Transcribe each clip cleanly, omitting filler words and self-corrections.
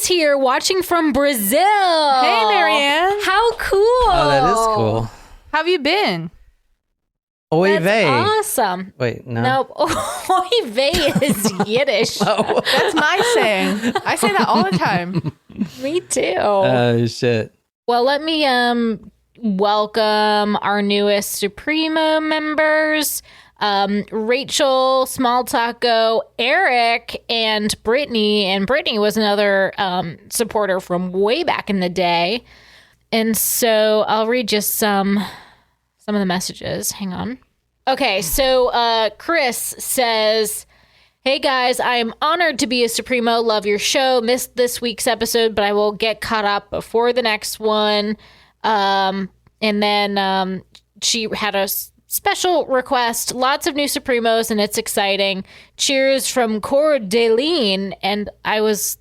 Chris here watching from Brazil. Hey, Marianne. How cool. Oh, that is cool. How have you been? Oy That's vey. awesome. Wait, no. Nope. Oy vey is Yiddish. Oh, That's my saying. I say that all the time. Me too. Shit. Well, let me welcome our newest Supremo members. Rachel, Small Taco, Eric, and Brittany. And Brittany was another supporter from way back in the day. And so I'll read just some of the messages. Hang on. Okay, so Chris says, "Hey guys, I am honored to be a Supremo. Love your show. Missed this week's episode, but I will get caught up before the next one." And then she had a special request. Lots of new Supremos, and it's exciting. Cheers from Coeur d'Alene. And I was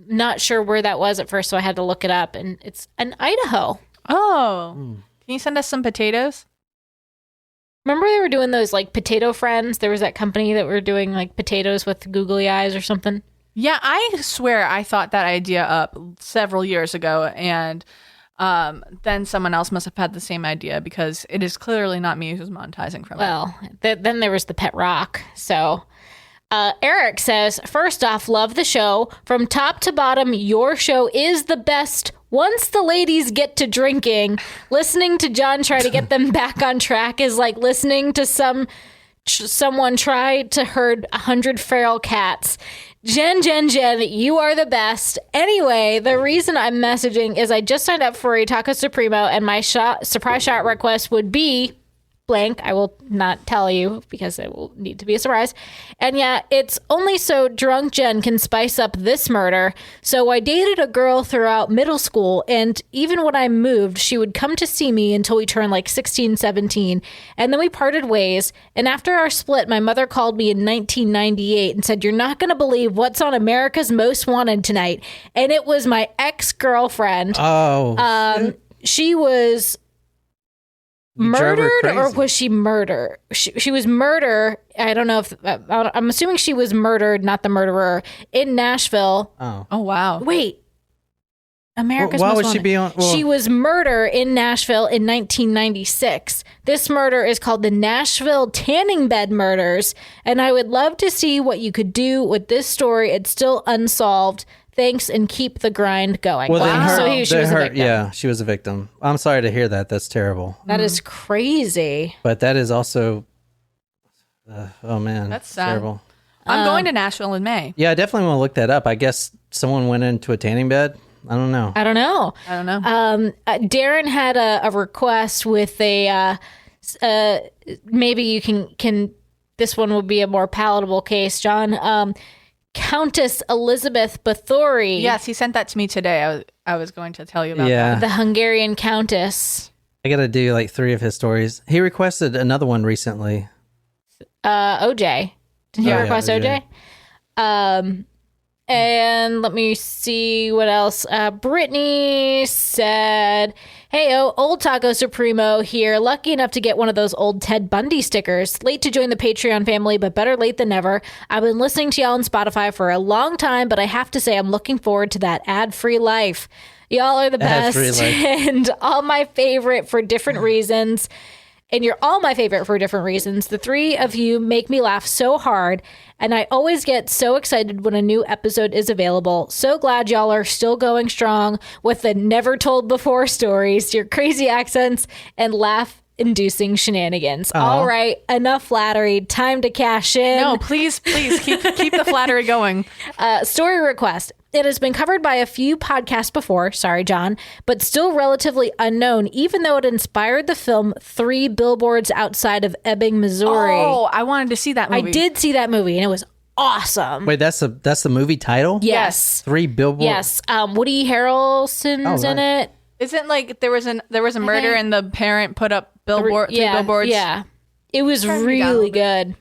not sure where that was at first, so I had to look it up. And it's in Idaho. Oh. Can you send us some potatoes? Remember they were doing those like potato friends? There was that company that were doing like potatoes with googly eyes or something. Yeah, I swear I thought that idea up several years ago, and then someone else must have had the same idea because it is clearly not me who's monetizing from it. Well, then there was the pet rock. So Eric says, "First off, love the show. From top to bottom, your show is the best. Once the ladies get to drinking, listening to John try to get them back on track is like listening to someone try to herd 100 feral cats. Jen, you are the best. Anyway, the reason I'm messaging is I just signed up for a Taco Supremo, and my surprise shot request would be blank. I will not tell you because it will need to be a surprise. And yeah, it's only so drunk Jen can spice up this murder. So I dated a girl throughout middle school, and even when I moved, she would come to see me until we turned like 16, 17. And then we parted ways. And after our split, my mother called me in 1998 and said, "You're not going to believe what's on America's Most Wanted tonight." And it was my ex-girlfriend. Oh. She was murdered, or was she murder? She was murder. I don't know if I'm assuming she was murdered, not the murderer, in Nashville. Oh wow. Wait, America's Why Most would she Wanted. be on? Well, She was murder in Nashville in 1996. This murder is called the Nashville Tanning Bed Murders, and I would love to see what you could do with this story. It's still unsolved. Thanks, and keep the grind going. well, then So she was a victim. Yeah, she was a victim. I'm sorry to hear that. That's terrible. That is crazy. But that is also, oh man, That's sad. terrible. I'm going to Nashville in May. Yeah, I definitely want to look that up. I guess someone went into a tanning bed. I don't know. I don't know. Darren had a request with a maybe you can this one will be a more palatable case, John. Countess Elizabeth Bathory. Yes, he sent that to me today. I was going to tell you about Yeah. that. The Hungarian Countess. I got to do like 3 of his stories. He requested another one recently. OJ. Did he Oh, yeah, request OJ. OJ? And let me see what else. Brittany said, "Hey, old Taco Supremo here. Lucky enough to get one of those old Ted Bundy stickers. Late to join the Patreon family, but better late than never. I've been listening to y'all on Spotify for a long time, but I have to say I'm looking forward to that ad-free life. Y'all are the best Ad-free life. and all my favorite for different reasons. And you're all my favorite for different reasons. The 3 of you make me laugh so hard, and I always get so excited when a new episode is available. So glad y'all are still going strong with the never told before stories, your crazy accents, and laugh-inducing shenanigans. All right, enough flattery. Time to cash in. No, please keep the flattery going. Story request. It has been covered by a few podcasts before, sorry, John, but still relatively unknown, even though it inspired the film 3 Billboards Outside of Ebbing, Missouri. Oh, I wanted to see that movie. I did see that movie, and it was awesome. Wait, that's the movie title? Yes. 3 Billboards. Yes. Woody Harrelson's in it. Isn't like there was a murder and the parent put up three billboards? Yeah. It was Turn me down a really little bit. good.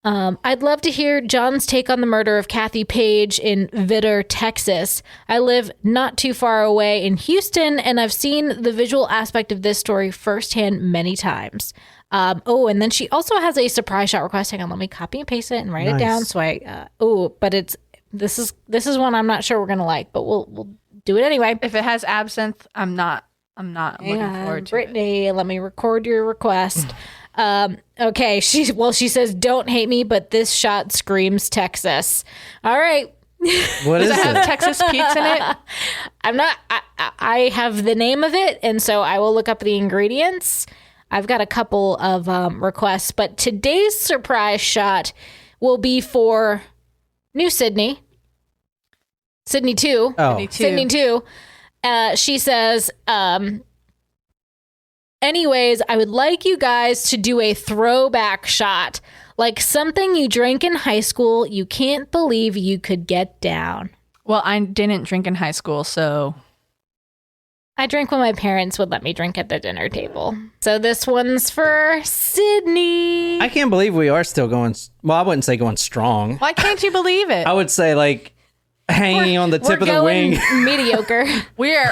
I'd love to hear John's take on the murder of Kathy Page in Vidor, Texas. I live not too far away in Houston, and I've seen the visual aspect of this story firsthand many times. And then she also has a surprise shot request. Hang on, let me copy and paste it and write it down. So but it's this is one I'm not sure we're gonna like, but we'll do it anyway. If it has absinthe, I'm not looking forward to Brittany, let me record your request. Okay, she says, don't hate me, but this shot screams Texas. All right. What Does is it have it? Texas Pete's in it? I have the name of it, and so I will look up the ingredients. I've got a couple of requests, but today's surprise shot will be for New Sydney. Sydney 2. Oh, Sydney 2. She says, anyways, I would like you guys to do a throwback shot, like something you drank in high school you can't believe you could get down. Well, I didn't drink in high school, so I drank when my parents would let me drink at the dinner table. So this one's for Sydney. I can't believe we are still going. Well, I wouldn't say going strong. why can't you believe it? I would say like hanging on the tip of the wing. Mediocre. We're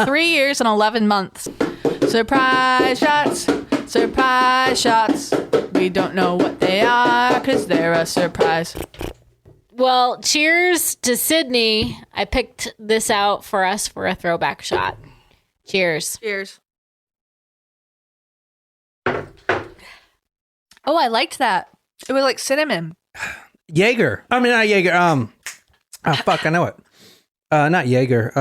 3 years and 11 months. Surprise shots, surprise shots. We don't know what they are because they're a surprise. Well, cheers to Sydney. I picked this out for us for a throwback shot. Cheers. Cheers. Oh, I liked that. It was like cinnamon. Jaeger. I mean, not Jaeger. Oh, fuck, I know it. Not Jaeger.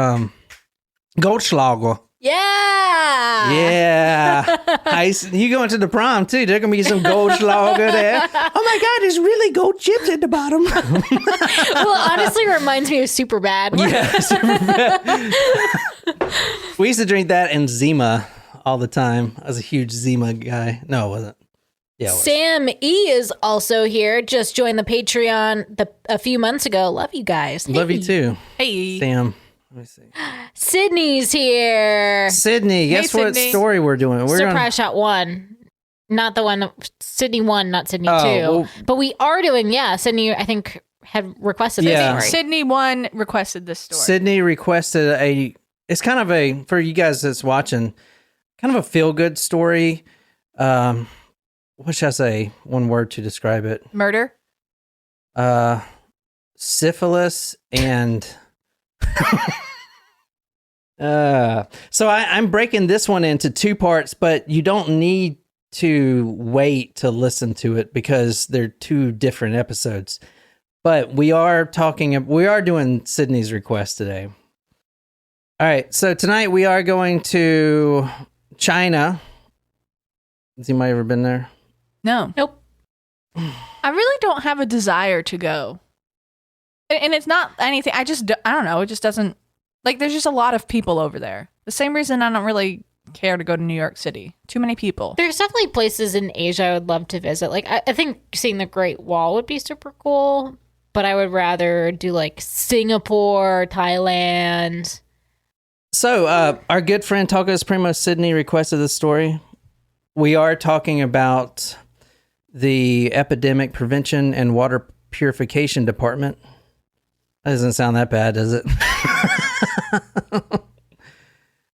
Goldschlager. Yeah. Yeah. You going to the prom too. There's going to be some Goldschlager there. Oh my God, there's really gold chips at the bottom. Well, honestly, reminds me of Superbad. We used to drink that and Zima all the time. I was a huge Zima guy. No, it wasn't. Yeah, it was. Sam E is also here. Just joined the Patreon a few months ago. Love you guys. Love you too. Hey. Sam. Let me see. Sydney's here. Sydney, guess what Sydney. story we're doing? We're Surprise shot 1. Not the one. Sydney 1, not Sydney 2. well- But we are doing, Sydney, I think, had requested this Yeah. story. Sydney 1 requested this story. Sydney requested it's kind of for you guys that's watching, kind of a feel-good story. What should I say? One word to describe it. Murder? Syphilis and... So I'm breaking this one into 2 parts, but you don't need to wait to listen to it because they're 2 different episodes. But we are doing Sydney's request today. All right, so tonight we are going to China. Has anybody ever been there? No. Nope. I really don't have a desire to go. And it's not anything. I don't know. It just doesn't. Like, there's just a lot of people over there. The same reason I don't really care to go to New York City. Too many people. There's definitely places in Asia I would love to visit. Like, I think seeing the Great Wall would be super cool, but I would rather do like Singapore, Thailand. So, our good friend Tacos Primo Sydney requested this story. We are talking about the Epidemic Prevention and Water Purification Department. That doesn't sound that bad, does it?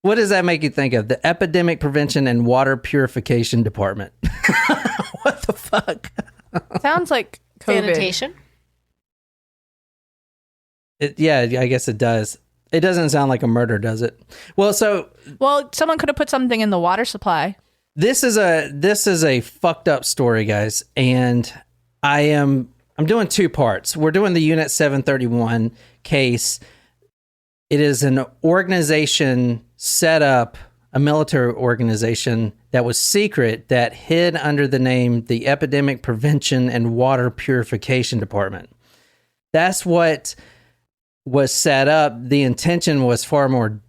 What does that make you think of? The Epidemic Prevention and Water Purification Department. What the fuck? Sounds like COVID. Sanitation. Yeah, I guess it does. It doesn't sound like a murder, does it? Well, Someone could have put something in the water supply. this is a fucked up story, guys, and I'm doing 2 parts. We're doing the Unit 731 case. It is an organization set up, a military organization that was secret that hid under the name the Epidemic Prevention and Water Purification Department. That's what was set up. The intention was far more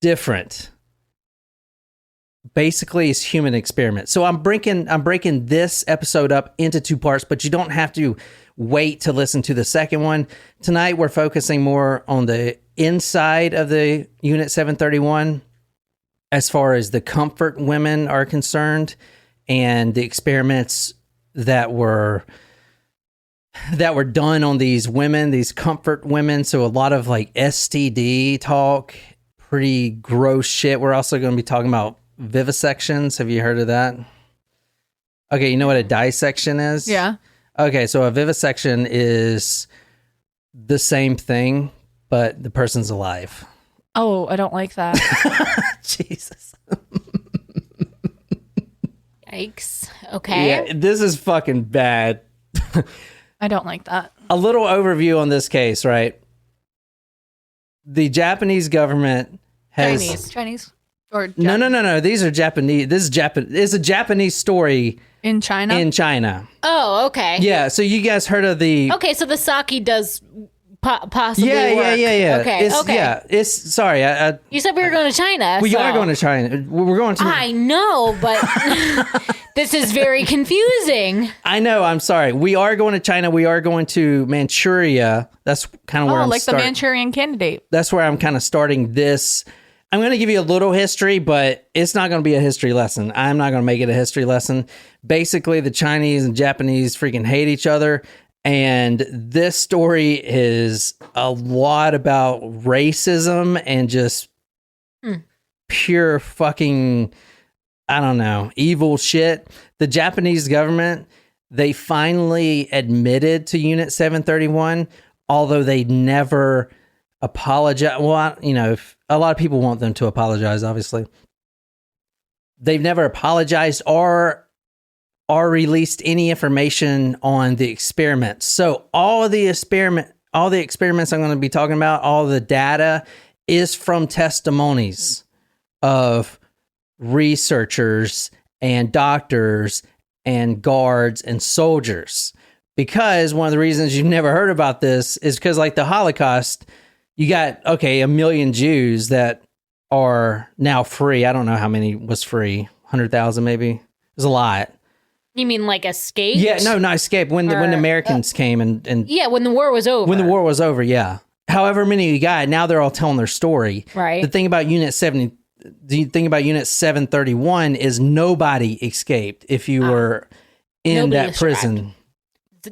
different. Basically, it's human experiment. So I'm breaking this episode up into 2 parts, but you don't have to wait to listen to the second one. Tonight, we're focusing more on the inside of the Unit 731 as far as the comfort women are concerned and the experiments that were done on these women, these comfort women. So a lot of like STD talk, pretty gross shit. We're also going to be talking about vivisections. Have you heard of that? Okay, you know what a dissection is? Yeah. Okay, so a vivisection is the same thing, but the person's alive. Oh, I don't like that. Jesus. Yikes. Okay. Yeah, this is fucking bad. I don't like that. A little overview on this case, right? The Japanese government has Chinese or no. These are Japanese. This is It's a Japanese story in China. in China. Oh, okay. Yeah. So you guys heard of the? Okay, so the sake does possibly Yeah. work. Okay. It's, okay. Yeah. It's sorry. You said we were going to China. We so. are going to China. We're going to. I know, but this is very confusing. I know. I'm sorry. We are going to China. We are going to Manchuria. That's kind of where I'm like the Manchurian Candidate. That's where I'm kind of starting this. I'm going to give you a little history, but it's not going to be a history lesson. I'm not going to make it a history lesson. Basically, the Chinese and Japanese freaking hate each other. And this story is a lot about racism and just pure fucking, I don't know, evil shit. The Japanese government, they finally admitted to Unit 731, although they never apologize. Well, you know, a lot of people want them to apologize, obviously. They've never apologized or released any information on the experiments. So all the experiments I'm going to be talking about, all the data is from testimonies of researchers and doctors and guards and soldiers. Because one of the reasons you've never heard about this is because, like the Holocaust, you got, a million Jews that are now free. I don't know how many was free. 100,000 maybe. It was a lot. You mean like escaped? Yeah, not escape. When the Americans came and yeah, when the war was over. When the war was over, yeah. However many you got, now they're all telling their story. Right. The thing about Unit 731 is nobody escaped if you were in Nobody that was prison.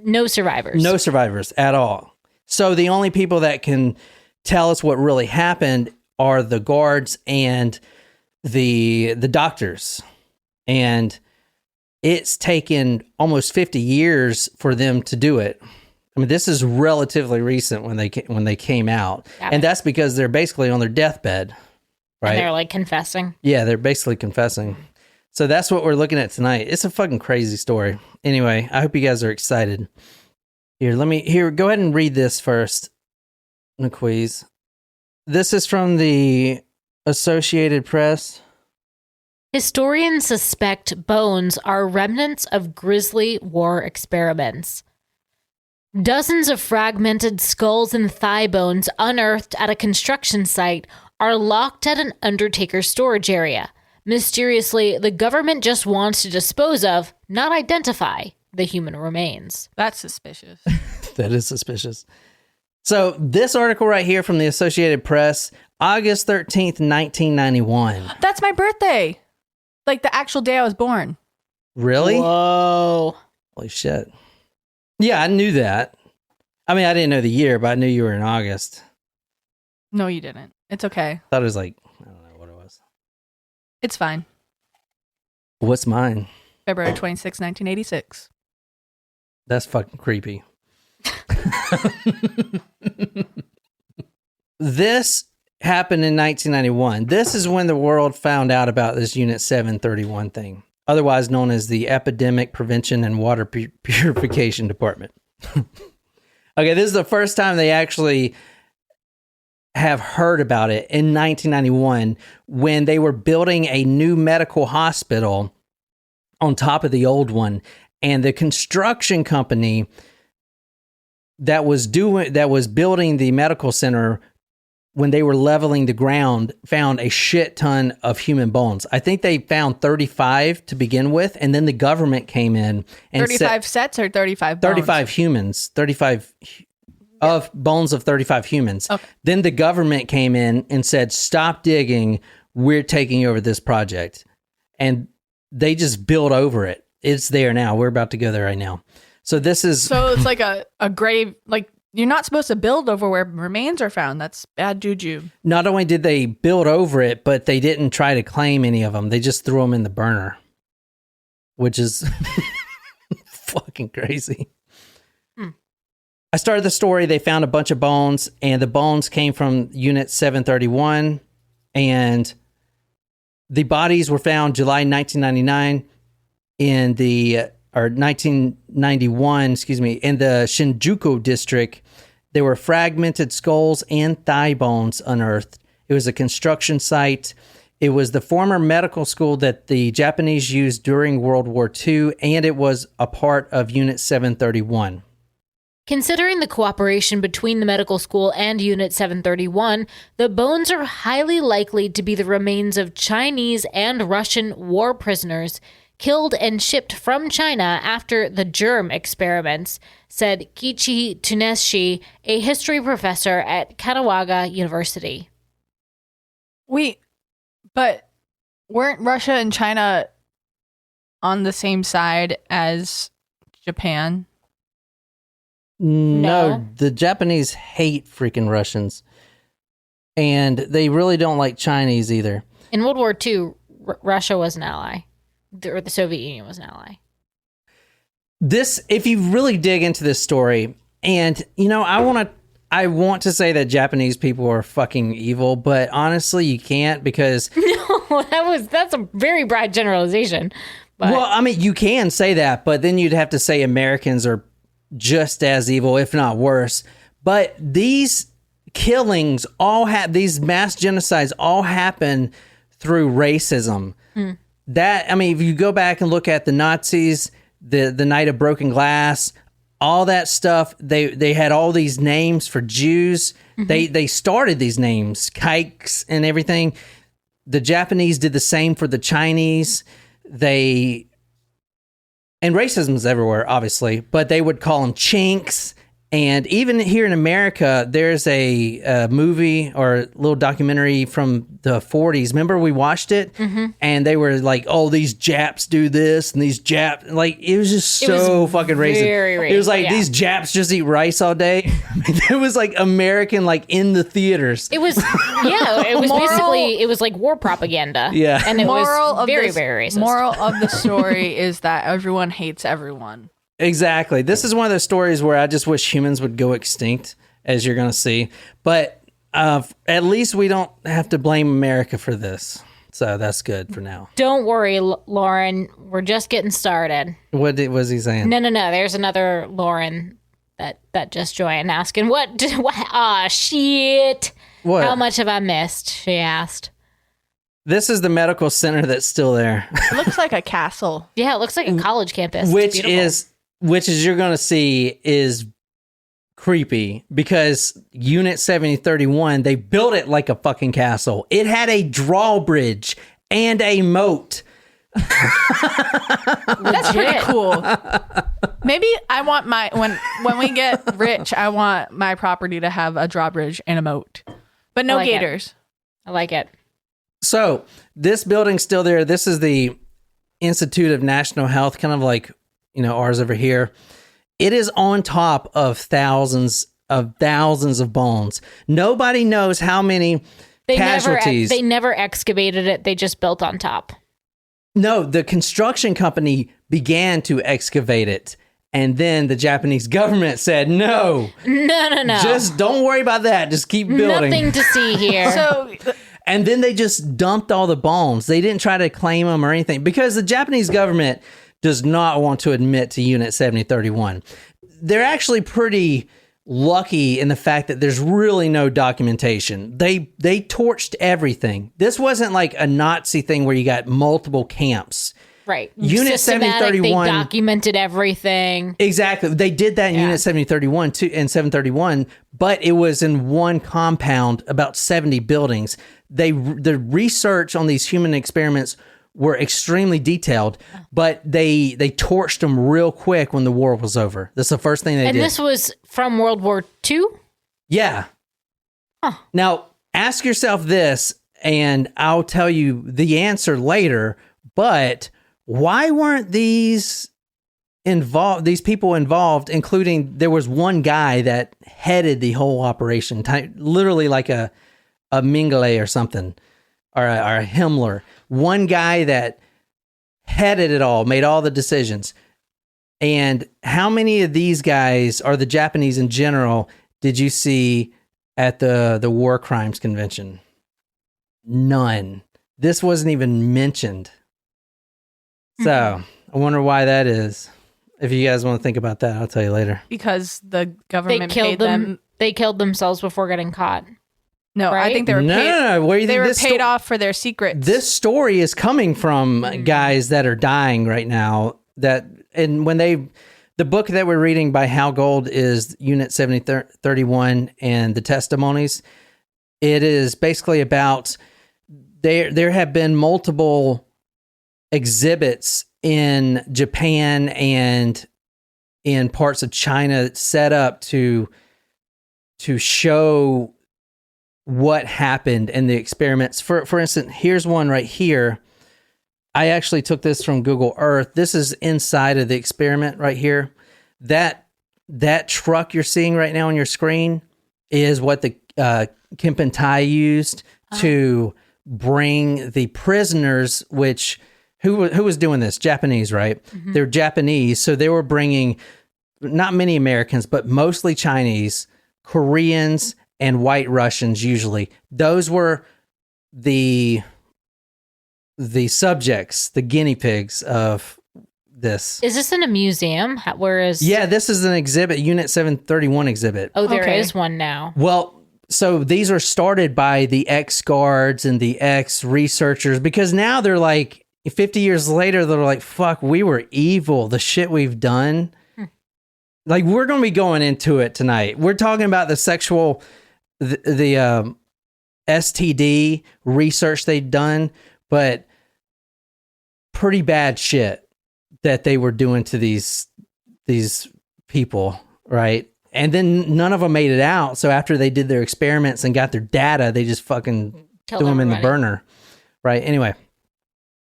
No survivors. No survivors at all. So the only people that can tell us what really happened are the guards and the doctors. And it's taken almost 50 years for them to do it. I mean, this is relatively recent when they came out. And that's because they're basically on their deathbed, right? And they're like confessing. Yeah, they're basically confessing. So that's what we're looking at tonight. It's a fucking crazy story. Anyway, I hope you guys are excited. Go ahead and read this first, McQueeze. This is from the Associated Press. Historians suspect bones are remnants of grisly war experiments. Dozens of fragmented skulls and thigh bones unearthed at a construction site are locked at an undertaker's storage area. Mysteriously, the government just wants to dispose of, not identify, the human remains. That's suspicious. That is suspicious. So this article right here from the Associated Press, August 13th, 1991. That's my birthday. Like the actual day I was born. Really? Whoa. Holy shit. Yeah, I knew that. I mean, I didn't know the year, but I knew you were in August. No, you didn't. It's okay. I thought it was like, I don't know what it was. It's fine. What's mine? February 26, 1986. That's fucking creepy. This happened in 1991. This is when the world found out about this Unit 731 thing, otherwise known as the Epidemic Prevention and Water Purification Department. Okay, this is the first time they actually have heard about it in 1991 when they were building a new medical hospital on top of the old one, and the construction company that was building the medical center, when they were leveling the ground, found a shit ton of human bones. I think they found 35 to begin with, and then the government came in and 35 sets or 35 bones? 35 humans, 35 of bones of 35 humans. Okay. Then the government came in and said, "Stop digging. We're taking over this project." And they just built over it. It's there now. We're about to go there right now. So this is... So it's like a grave, like you're not supposed to build over where remains are found. That's bad juju. Not only did they build over it, but they didn't try to claim any of them. They just threw them in the burner, which is fucking crazy. I started the story. They found a bunch of bones, and the bones came from Unit 731, and the bodies were found July 1999 or 1991, in the Shinjuku district. There were fragmented skulls and thigh bones unearthed. It was a construction site. It was the former medical school that the Japanese used during World War II, and it was a part of Unit 731. Considering the cooperation between the medical school and Unit 731, the bones are highly likely to be the remains of Chinese and Russian war prisoners killed and shipped from China after the germ experiments, said Kiichi Tsuneshi, a history professor at Kanagawa University. Wait, but weren't Russia and China on the same side as Japan? No, the Japanese hate freaking Russians. And they really don't like Chinese either. In World War II, Russia was an ally, or the Soviet Union was an ally. This, if you really dig into this story, and I want to say that Japanese people are fucking evil, but honestly, you can't because No, that's a very broad generalization. But well, I mean, you can say that, but then you'd have to say Americans are just as evil, if not worse. But these killings these mass genocides all happen through racism. If you go back and look at the Nazis, the Night of Broken Glass, all that stuff, they had all these names for Jews. They started these names, kikes and everything. The Japanese did the same for the Chinese. And racism is everywhere, obviously, but they would call them chinks. And even here in America, there's a movie or a little documentary from the 40s. Remember we watched it? And they were like, oh, these Japs do this and these Japs. Like, it was just so fucking racist. Very It was like, yeah. these Japs just eat rice all day. I mean, it was like American, like in the theaters. It was, it was basically, it was like war propaganda. Yeah. And it Moral was of very, this- very racist. Moral of the story is that everyone hates everyone. Exactly. This is one of those stories where I just wish humans would go extinct, as you're going to see. But at least we don't have to blame America for this. So that's good for now. Don't worry, Lauren. We're just getting started. What was he saying? No. There's another Lauren that just joined asking, what? Aw, shit. What? How much have I missed? She asked. This is the medical center that's still there. It looks like a castle. Yeah, it looks like a college campus. It's which beautiful. is you're going to see is creepy because Unit 7031, they built it like a fucking castle. It had a drawbridge and a moat. That's pretty cool. Maybe I want when we get rich, I want my property to have a drawbridge and a moat, but no I like it. gators. I like it. So this building's still there. This is the Institute of National Health, kind of like, ours over here. It is on top of thousands of bones. Nobody knows how many casualties. They never excavated it. They just built on top. No, the construction company began to excavate it. And then the Japanese government said, no. No. Just don't worry about that. Just keep building. Nothing to see here. So And then they just dumped all the bones. They didn't try to claim them or anything because the Japanese government does not want to admit to Unit 7031. They're actually pretty lucky in the fact that there's really no documentation. They torched everything. This wasn't like a Nazi thing where you got multiple camps. Right. Unit Systematic, 7031 they documented everything. Exactly. They did that in Unit 7031 too, and 731, but it was in one compound, about 70 buildings. The research on these human experiments were extremely detailed, but they torched them real quick when the war was over. That's the first thing they did. And this was from World War II? Yeah. Huh. Now, ask yourself this, and I'll tell you the answer later, but why weren't these people involved, including there was one guy that headed the whole operation, literally like a Mengele or something, or a Himmler. One guy that headed it all, made all the decisions. And how many of these guys, or the Japanese in general, did you see at the War Crimes Convention? None. This wasn't even mentioned. So I wonder why that is. If you guys want to think about that, I'll tell you later. Because the They government killed paid them. They killed themselves before getting caught. No, I right? think they were paid. No. Where do you They think were this paid off for their secrets. This story is coming from guys that are dying right now. The book that we're reading by Hal Gold is Unit 7031 and the testimonies. It is basically about there have been multiple exhibits in Japan and in parts of China set up to show what happened in the experiments. For instance, here's one right here. I actually took this from Google Earth. This is inside of the experiment right here. That truck you're seeing right now on your screen is what the Kempentai used to bring the prisoners, which who was doing this? Japanese, right? Mm-hmm. They're Japanese, so they were bringing not many Americans, but mostly Chinese, Koreans, and white Russians usually. Those were the subjects, the guinea pigs of this. Is this in a museum? Where is? Yeah, this is an exhibit, Unit 731 exhibit. Oh, there is one now. Well, so these are started by the ex-guards and the ex-researchers, because now they're like, 50 years later, they're like, fuck, we were evil. The shit we've done. Like, we're going to be going into it tonight. We're talking about the sexual, the STD research they've done, but pretty bad shit that they were doing to these people, right? And then none of them made it out. So after they did their experiments and got their data, they just fucking threw them in the burner, right? Anyway.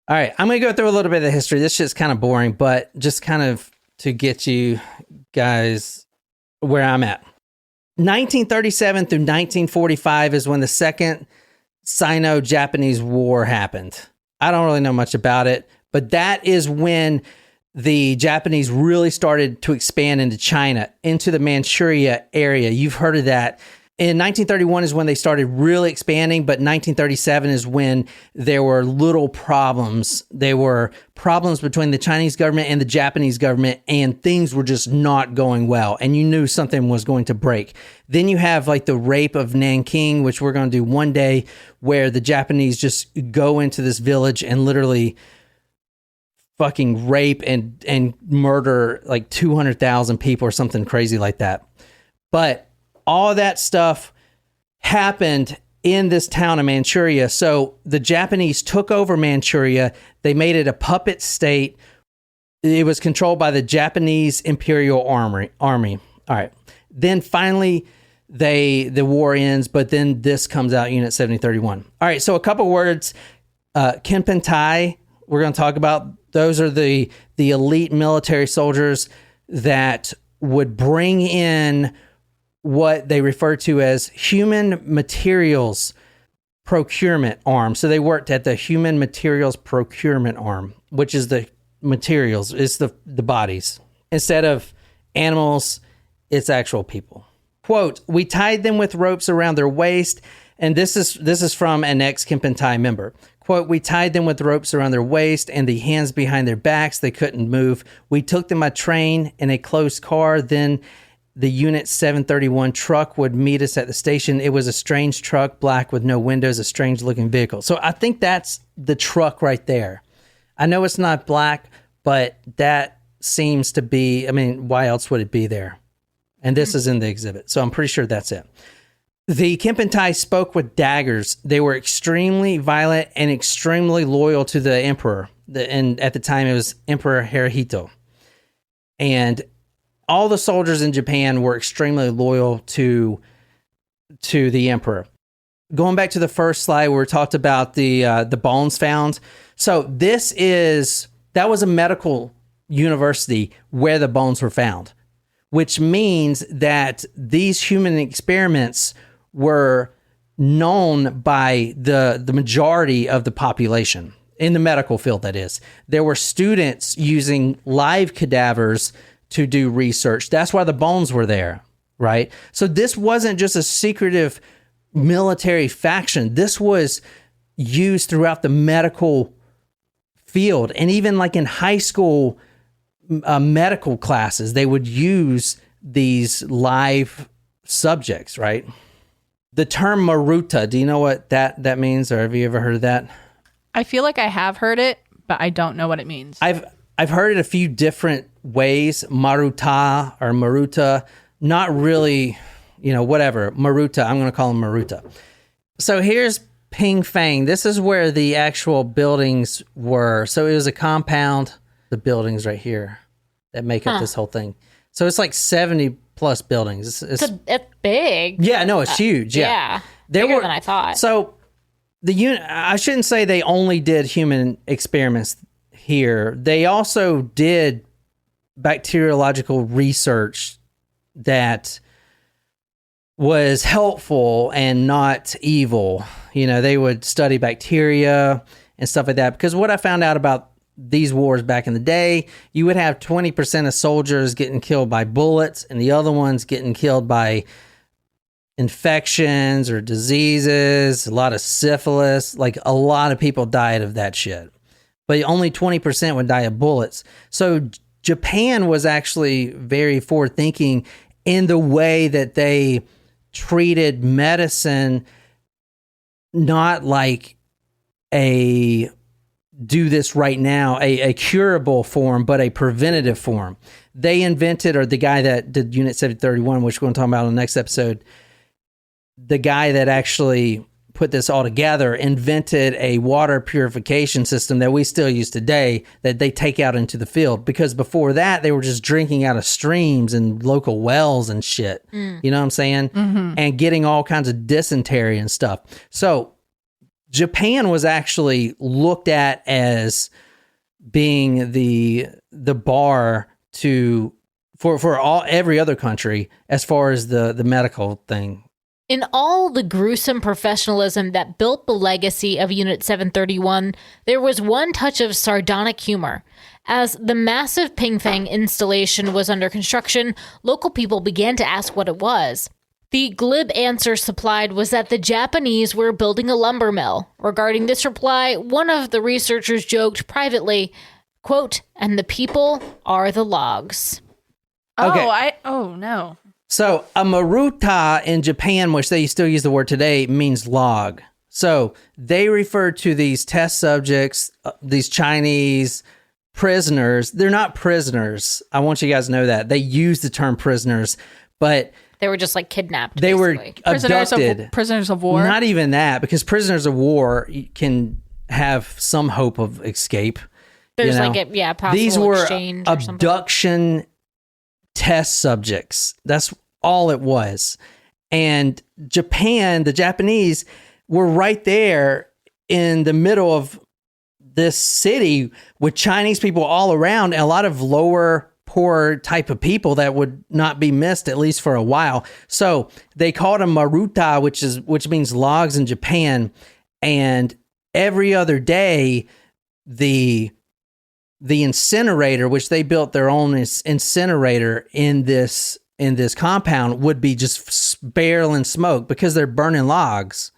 All right, I'm going to go through a little bit of the history. This shit's kind of boring, but just kind of to get you guys where I'm at. 1937 through 1945 is when the Second Sino-Japanese War happened. I don't really know much about it, but that is when the Japanese really started to expand into China, into the Manchuria area. You've heard of that. In 1931 is when they started really expanding, but 1937 is when there were little problems. There were problems between the Chinese government and the Japanese government, and things were just not going well, and you knew something was going to break. Then you have like the rape of Nanking, which we're going to do one day, where the Japanese just go into this village and literally fucking rape and murder like 200,000 people or something crazy like that. But all that stuff happened in this town of Manchuria. So the Japanese took over Manchuria. They made it a puppet state. It was controlled by the Japanese Imperial Army. All right. Then finally, the war ends, but then this comes out, Unit 7031. All right, so a couple words. Kempentai, we're going to talk about. Those are the elite military soldiers that would bring in what they refer to as human materials procurement arm. So they worked at the human materials procurement arm, which is the materials, it's the bodies. Instead of animals, it's actual people. Quote, we tied them with ropes around their waist, and this is from an ex-Kempentai member. Quote, we tied them with ropes around their waist and the hands behind their backs. They couldn't move. We took them by train in a closed car. Then the Unit 731 truck would meet us at the station. It was a strange truck, black with no windows, a strange looking vehicle. So I think that's the truck right there. I know it's not black, but that seems to be, I mean, why else would it be there? And this is in the exhibit. So I'm pretty sure that's it. The Kempentai spoke with daggers. They were extremely violent and extremely loyal to the emperor. And at the time, it was Emperor Hirohito. And all the soldiers in Japan were extremely loyal to the emperor. Going back to the first slide where we talked about the bones found. So that was a medical university where the bones were found, which means that these human experiments were known by the majority of the population. in the medical field, that is. There were students using live cadavers to do research. That's why the bones were there, right? So this wasn't just a secretive military faction. This was used throughout the medical field. And even like in high school medical classes, they would use these live subjects, right? The term Maruta, do you know what that means, or have you ever heard of that? I feel like I have heard it, but I don't know what it means. I've heard it a few different ways. Maruta or Maruta, not really, whatever. Maruta, I'm going to call him Maruta. So here's Ping Fang. This is where the actual buildings were. So it was a compound, the buildings right here that make up this whole thing. So it's like 70 plus buildings. It's big. Yeah, no, it's huge. Yeah. Bigger than I thought. So the unit, I shouldn't say they only did human experiments here. They also did bacteriological research that was helpful and not evil. They would study bacteria and stuff like that. Because what I found out about these wars back in the day, you would have 20% of soldiers getting killed by bullets and the other ones getting killed by infections or diseases, a lot of syphilis. Like a lot of people died of that shit, but only 20% would die of bullets. So Japan was actually very forward thinking in the way that they treated medicine, not like a do this right now, a curable form, but a preventative form. They invented, or the guy that did Unit 731, which we're going to talk about in the next episode, the guy that actually put this all together invented a water purification system that we still use today that they take out into the field. Because before that, they were just drinking out of streams and local wells and shit. You know what I'm saying? Mm-hmm. And getting all kinds of dysentery and stuff. So Japan was actually looked at as being the bar for every other country as far as the medical thing. In all the gruesome professionalism that built the legacy of Unit 731, there was one touch of sardonic humor. As the massive Ping Fang installation was under construction, local people began to ask what it was. The glib answer supplied was that the Japanese were building a lumber mill. Regarding this reply, one of the researchers joked privately, quote, "And the people are the logs." Okay. Oh no. So a maruta in Japan, which they still use the word today, means log. So they refer to these test subjects, these Chinese prisoners. They're not prisoners. I want you guys to know that. They use the term prisoners, but they were just like kidnapped. They basically. were abducted. Prisoners of war? Not even that, because prisoners of war can have some hope of escape. There's possible These were exchange or abduction test subjects. That's all it was. And Japan, the Japanese, were right there in the middle of this city with Chinese people all around and a lot of lower, poor type of people that would not be missed, at least for a while. So they called them maruta, which means logs in Japan. And every other day, the incinerator, which they built their own incinerator in this compound, would be just barreling smoke because they're burning logs.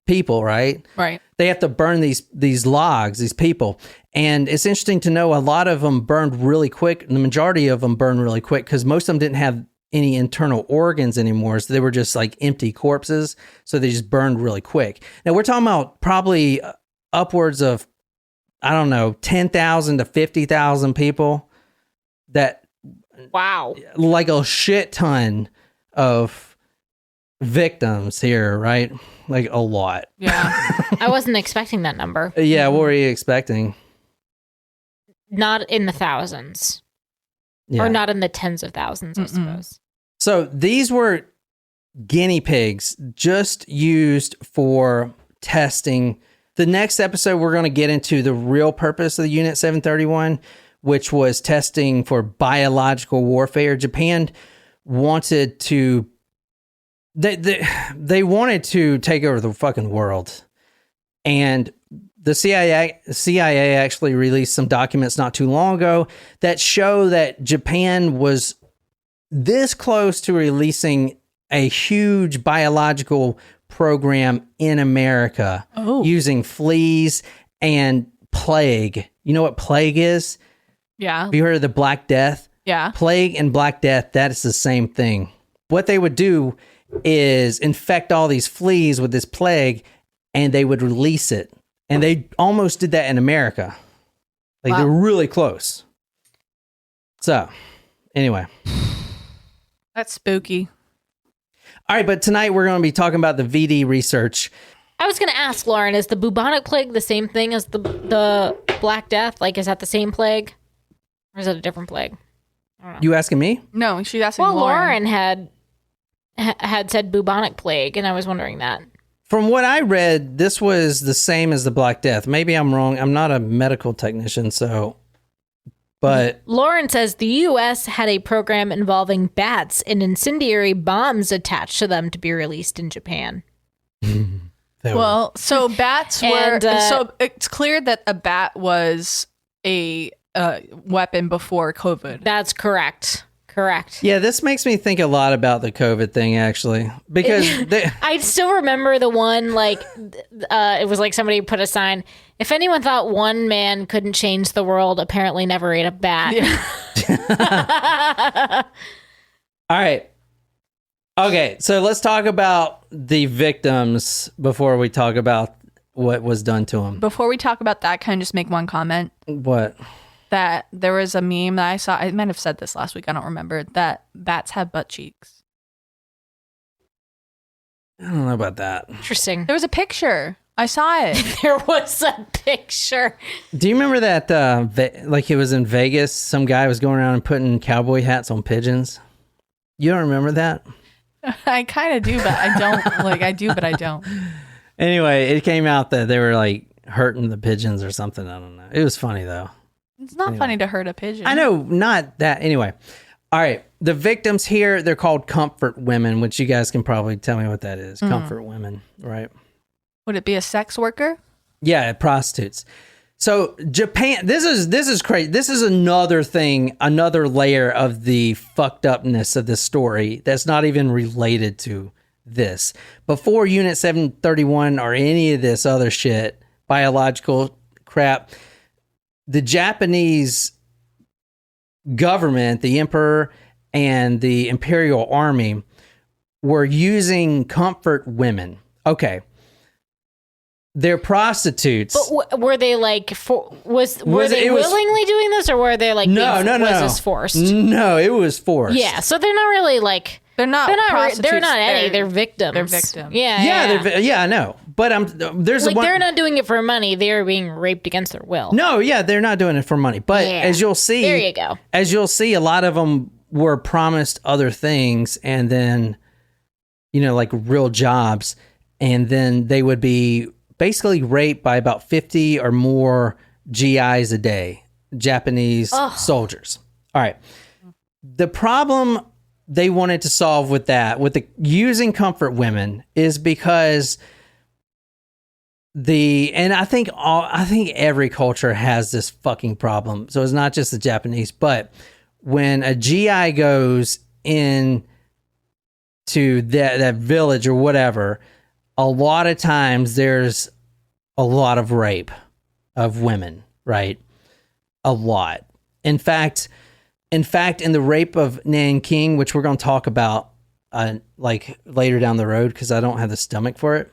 People, right? Right. They have to burn these logs, these people. And it's interesting to know a lot of them burned really quick. The majority of them burned really quick because most of them didn't have any internal organs anymore. So they were just like empty corpses. So they just burned really quick. Now we're talking about probably upwards of, 10,000 to 50,000 people. Wow. Like a shit ton of victims here, right? Like a lot. Yeah. I wasn't expecting that number. Yeah, what were you expecting? Not in the thousands. Yeah. Or not in the tens of thousands, I suppose. So these were guinea pigs just used for testing. The next episode, we're going to get into the real purpose of the Unit 731, which was testing for biological warfare. Japan wanted to, they wanted to take over the fucking world. And the CIA actually released some documents not too long ago that show that Japan was this close to releasing a huge biological program in America using fleas and plague. You know what plague is? Yeah. Have you heard of the Black Death? Yeah. Plague and Black Death, that is the same thing. What they would do is infect all these fleas with this plague, and they would release it. And they almost did that in America. Like, they're really close. So, anyway. That's spooky. All right, but tonight we're going to be talking about the VD research. I was going to ask Lauren, is the bubonic plague the same thing as the Black Death? Like, is that the same plague? Or is it a different plague? I don't know. You asking me? No, she's asking Well, Lauren. Lauren had said bubonic plague, and I was wondering that. From what I read, this was the same as the Black Death. Maybe I'm wrong. I'm not a medical technician, so... But Lauren says the U.S. had a program involving bats and incendiary bombs attached to them to be released in Japan. Well, so bats were... And, so it's clear that a bat was a weapon before COVID. That's correct. Correct. yeah, this makes me think a lot about the COVID thing, actually, because I still remember the one, like, it was like somebody put a sign, if anyone thought one man couldn't change the world, apparently never ate a bat. Yeah. All right. Okay, so let's talk about the victims before we talk about what was done to them. Before we talk about that, can I just make one comment? What? That there was a meme that I saw. I might have said this last week. I don't remember. That bats have butt cheeks. I don't know about that. Interesting. There was a picture. I saw it. There was a picture. Do you remember that, like it was in Vegas, some guy was going around and putting cowboy hats on pigeons? You don't remember that? I kind of do, but I don't. Like, I do, but I don't. Anyway, it came out that they were like hurting the pigeons or something. I don't know. It was funny though. It's not funny to hurt a pigeon. I know, not that. Anyway. All right. The victims here, they're called comfort women, which you guys can probably tell me what that is. Comfort women, right? Would it be a sex worker? Yeah, prostitutes. So Japan, this is crazy. This is another thing, another layer of the fucked upness of this story that's not even related to this. Before Unit 731 or any of this other shit, biological crap, the Japanese government, the emperor and the imperial army were using comfort women. Okay. They're prostitutes. But were they like, were they willingly doing this, or were they like, no. Was this forced? No, it was forced. Yeah, so they're not really like, They're not prostitutes. they're not any, they're victims. They're victims. Yeah. I know. But there's like one. they're not doing it for money. They're being raped against their will. No, yeah, they're not doing it for money. But Yeah. as you'll see, There you go. As you'll see, a lot of them were promised other things, and then, like real jobs, and then they would be basically raped by about 50 or more GIs a day, Japanese soldiers. All right. The problem they wanted to solve with that, with the using comfort women, is because and I think every culture has this fucking problem. So it's not just the Japanese, but when a GI goes in to that village or whatever, a lot of times there's a lot of rape of women, right? A lot. In fact, in the rape of Nanking, which we're going to talk about like later down the road because I don't have the stomach for it.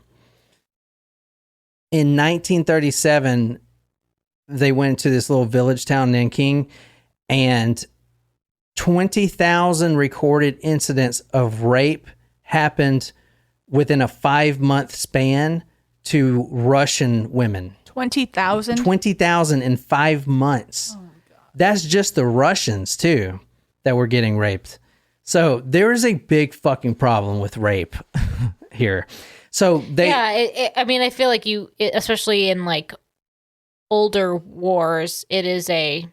In 1937, they went to this little village town, Nanking, and 20,000 recorded incidents of rape happened within a 5-month span to Russian women. 20,000? 20,000 in 5 months. Oh my God. That's just the Russians, too, that were getting raped. So there is a big fucking problem with rape here. So I mean, I feel like especially in like older wars, it is a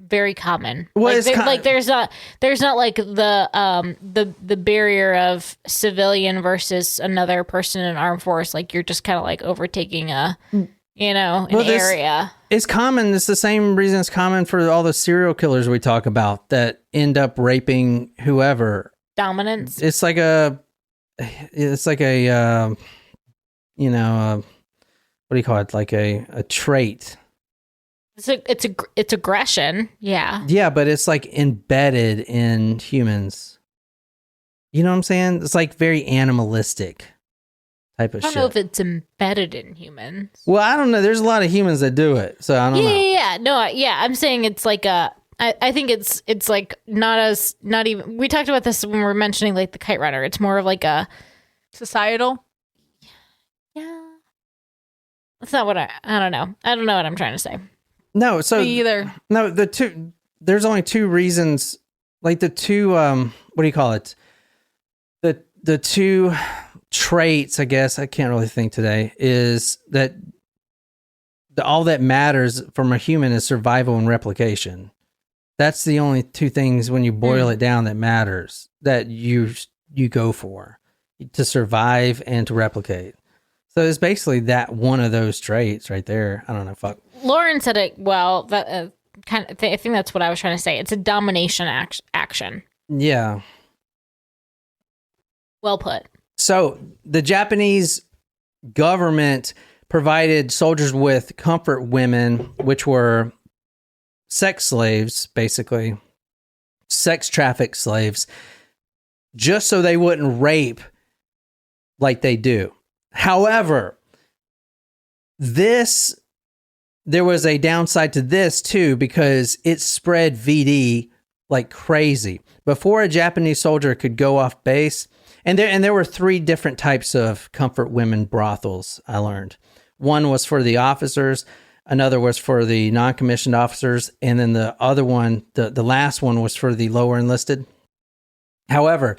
Very common. Well, there's not like the barrier of civilian versus another person in an armed force. Like you're just kind of like overtaking an area. It's common. It's the same reason it's common for all the serial killers we talk about that end up raping whoever. Dominance. It's like a what do you call it? Like a trait. It's aggression. Yeah. Yeah, but it's like embedded in humans. You know what I'm saying? It's like very animalistic type of shit. I don't know if it's embedded in humans. Well, I don't know. There's a lot of humans that do it, so I don't know. Yeah. No, I'm saying it's like I think it's like not even. We talked about this when we were mentioning like the kite runner. It's more of like a societal. Yeah. That's not what I don't know. I don't know what I'm trying to say. No, so Me either. No, there's only two reasons. Like the two what do you call it? The two traits, I guess, I can't really think today, is that all that matters from a human is survival and replication. That's the only two things when you boil it down that matters, that you go for, to survive and to replicate. So it's basically that one of those traits right there. I don't know. Fuck. Lauren said it well. That I think that's what I was trying to say. It's a domination action. Yeah. Well put. So the Japanese government provided soldiers with comfort women, which were sex slaves, basically sex traffic slaves, just so they wouldn't rape like they do. However, there was a downside to this too, because it spread VD like crazy. Before a Japanese soldier could go off base, and there were 3 different types of comfort women brothels, I learned. One was for the officers, another was for the non-commissioned officers, and then the other one, the last one, was for the lower enlisted. However,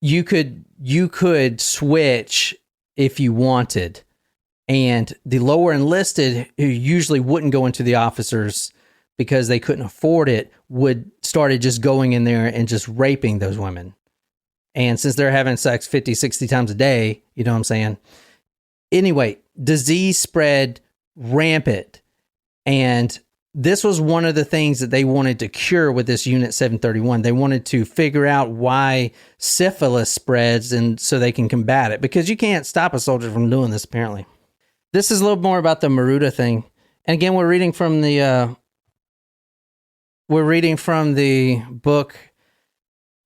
you could switch if you wanted, and the lower enlisted, who usually wouldn't go into the officers because they couldn't afford it, started just going in there and just raping those women. And since they're having sex 50, 60 times a day, you know what I'm saying? Anyway, disease spread rampant, and this was one of the things that they wanted to cure with this Unit 731. They wanted to figure out why syphilis spreads, and so they can combat it, because you can't stop a soldier from doing this, apparently. This is a little more about the Maruta thing. And again, we're reading from the book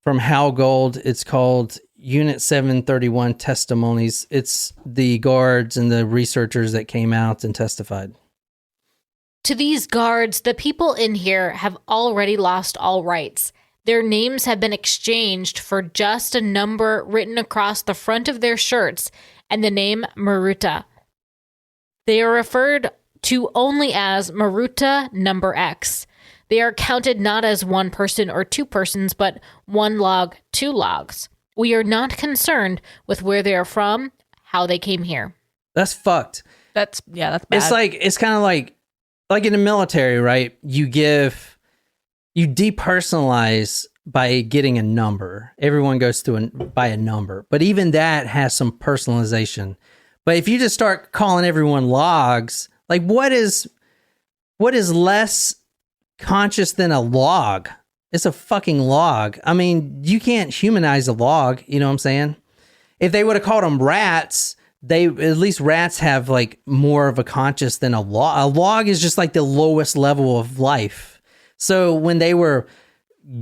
from Hal Gold. It's called Unit 731 Testimonies. It's the guards and the researchers that came out and testified. To these guards, the people in here have already lost all rights. Their names have been exchanged for just a number written across the front of their shirts and the name Maruta. They are referred to only as Maruta number X. They are counted not as one person or two persons, but one log, two logs. We are not concerned with where they are from, how they came here. That's fucked. That's bad. It's kind of like in the military, right? You depersonalize by getting a number. Everyone goes through by a number, but even that has some personalization. But if you just start calling everyone logs, like what is less conscious than a log? It's a fucking log. I mean, you can't humanize a log, you know what I'm saying? If they would have called them rats, at least rats have like more of a conscious than a log. A log is just like the lowest level of life. So when they were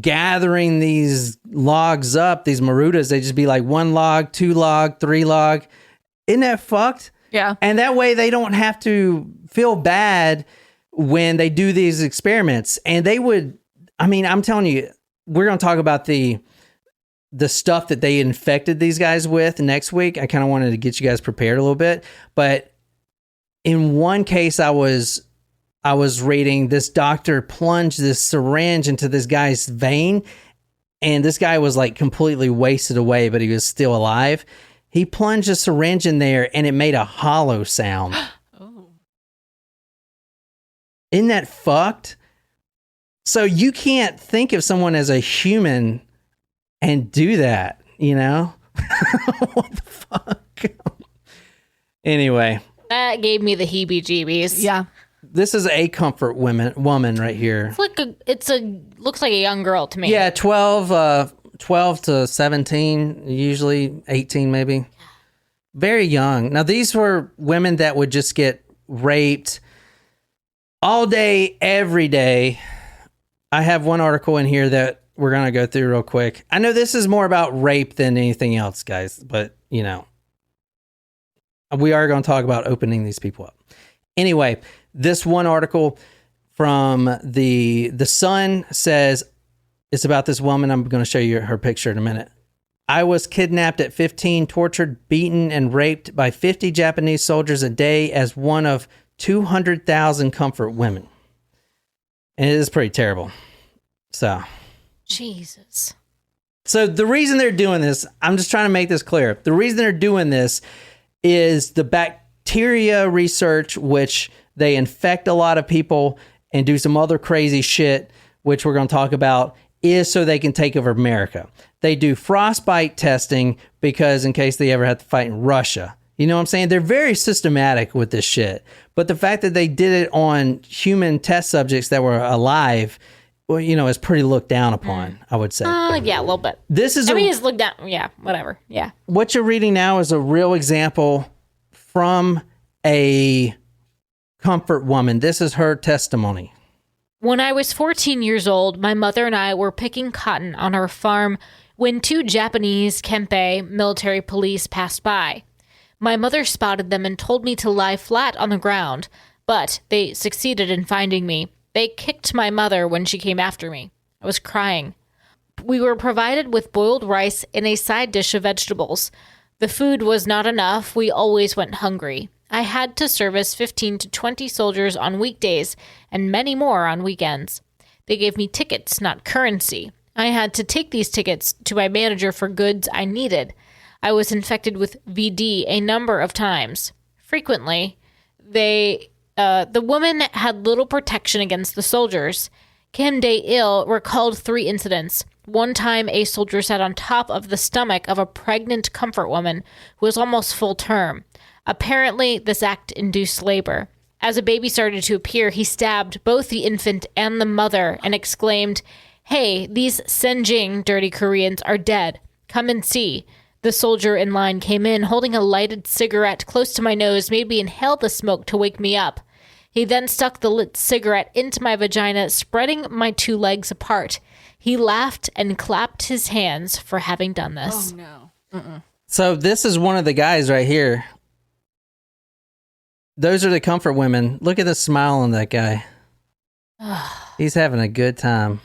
gathering these logs up, these Marutas, they just be like 1 log, 2 log, 3 log. Isn't that fucked? Yeah. And that way they don't have to feel bad when they do these experiments. And they would, I mean, I'm telling you, we're going to talk about the stuff that they infected these guys with next week. I kind of wanted to get you guys prepared a little bit. But in one case I was reading, this doctor plunged this syringe into this guy's vein, and this guy was like completely wasted away, but he was still alive. He plunged a syringe in there and it made a hollow sound. Oh. Isn't that fucked? So you can't think of someone as a human and do that, you know? What the fuck? Anyway. That gave me the heebie-jeebies. Yeah. This is a comfort woman right here. It's looks like a young girl to me. Yeah, 12 to 17, usually 18 maybe. Very young. Now, these were women that would just get raped all day, every day. I have one article in here that we're going to go through real quick. I know this is more about rape than anything else, guys, but, you know, we are going to talk about opening these people up. Anyway, this one article from the Sun says, it's about this woman. I'm going to show you her picture in a minute. I was kidnapped at 15, tortured, beaten, and raped by 50 Japanese soldiers a day as one of 200,000 comfort women. And it is pretty terrible. So. Jesus. So the reason they're doing this, I'm just trying to make this clear. The reason they're doing this is the bacteria research, which they infect a lot of people and do some other crazy shit, which we're going to talk about, is so they can take over America. They do frostbite testing because in case they ever have to fight in Russia. You know what I'm saying? They're very systematic with this shit. But the fact that they did it on human test subjects that were alive, well, you know, is pretty looked down upon, I would say. Yeah, a little bit. This is it's looked down. Yeah, whatever. Yeah. What you're reading now is a real example from a comfort woman. This is her testimony. When I was 14 years old, my mother and I were picking cotton on our farm when 2 Japanese Kempe military police passed by. My mother spotted them and told me to lie flat on the ground, but they succeeded in finding me. They kicked my mother when she came after me. I was crying. We were provided with boiled rice and a side dish of vegetables. The food was not enough. We always went hungry. I had to service 15 to 20 soldiers on weekdays and many more on weekends. They gave me tickets, not currency. I had to take these tickets to my manager for goods I needed. I was infected with VD a number of times. Frequently, the woman had little protection against the soldiers. Kim Dae-il recalled 3 incidents. One time, a soldier sat on top of the stomach of a pregnant comfort woman who was almost full term. Apparently, this act induced labor. As a baby started to appear, he stabbed both the infant and the mother and exclaimed, "Hey, these Senjing dirty Koreans are dead. Come and see." The soldier in line came in holding a lighted cigarette close to my nose, made me inhale the smoke to wake me up. He then stuck the lit cigarette into my vagina, spreading my 2 legs apart. He laughed and clapped his hands for having done this. Oh, no. Mm-mm. So this is one of the guys right here. Those are the comfort women. Look at the smile on that guy. He's having a good time.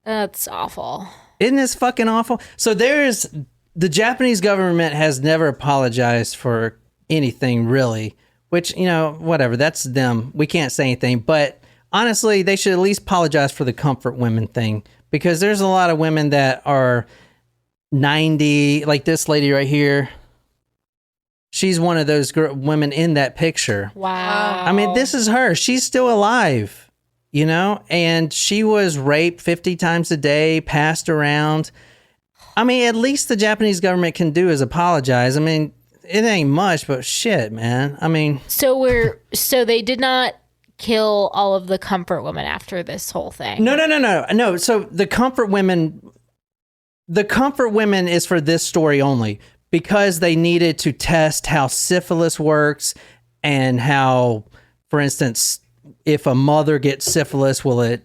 That's awful. Isn't this fucking awful? So the Japanese government has never apologized for anything really, which, you know, whatever, that's them. We can't say anything, but honestly, they should at least apologize for the comfort women thing, because there's a lot of women that are 90, like this lady right here. She's one of those women in that picture. Wow. I mean, this is her. She's still alive, you know, and she was raped 50 times a day, passed around. I mean, at least the Japanese government can do is apologize. I mean, it ain't much, but shit, man. I mean, so they did not kill all of the comfort women after this whole thing. No. So the comfort women is for this story only, because they needed to test how syphilis works and how, for instance, if a mother gets syphilis, will it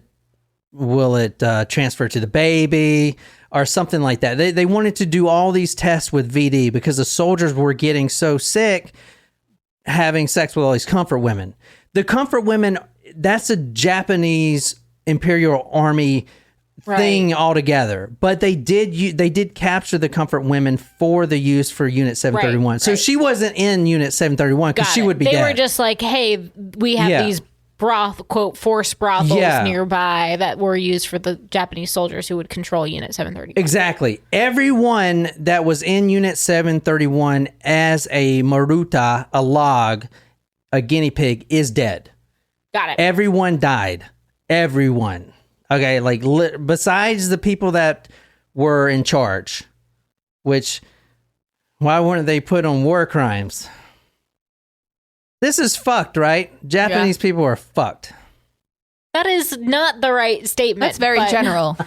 transfer to the baby or something like that. They wanted to do all these tests with VD because the soldiers were getting so sick having sex with all these comfort women. The comfort women, that's a Japanese Imperial Army thing altogether. But they did capture the comfort women for the use for Unit 731. So she wasn't in Unit 731 because she would be dead. They were just like, hey, we have these forced brothels nearby that were used for the Japanese soldiers who would control Unit 731. Exactly. Everyone that was in Unit 731 as a Maruta, a log, a guinea pig, is dead. Got it. Everyone died. Everyone. Okay, like besides the people that were in charge, which why weren't they put on war crimes? This is fucked, right? Japanese people are fucked. That is not the right statement. That's very general.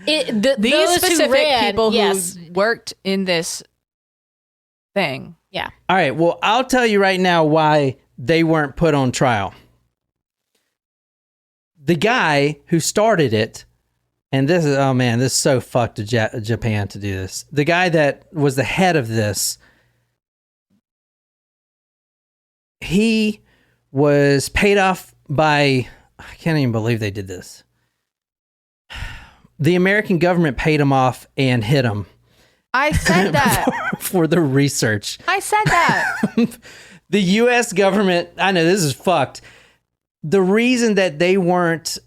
These These specific people yes. who worked in this thing. Yeah. All right, well, I'll tell you right now why they weren't put on trial. The guy who started it, and this is, oh man, this is so fucked to Japan to do this. The guy that was the head of this, he was paid off by, I can't even believe they did this. The American government paid him off and hit him. I said that. for the research. I said that. The U.S. government, I know this is fucked. The reason that they weren't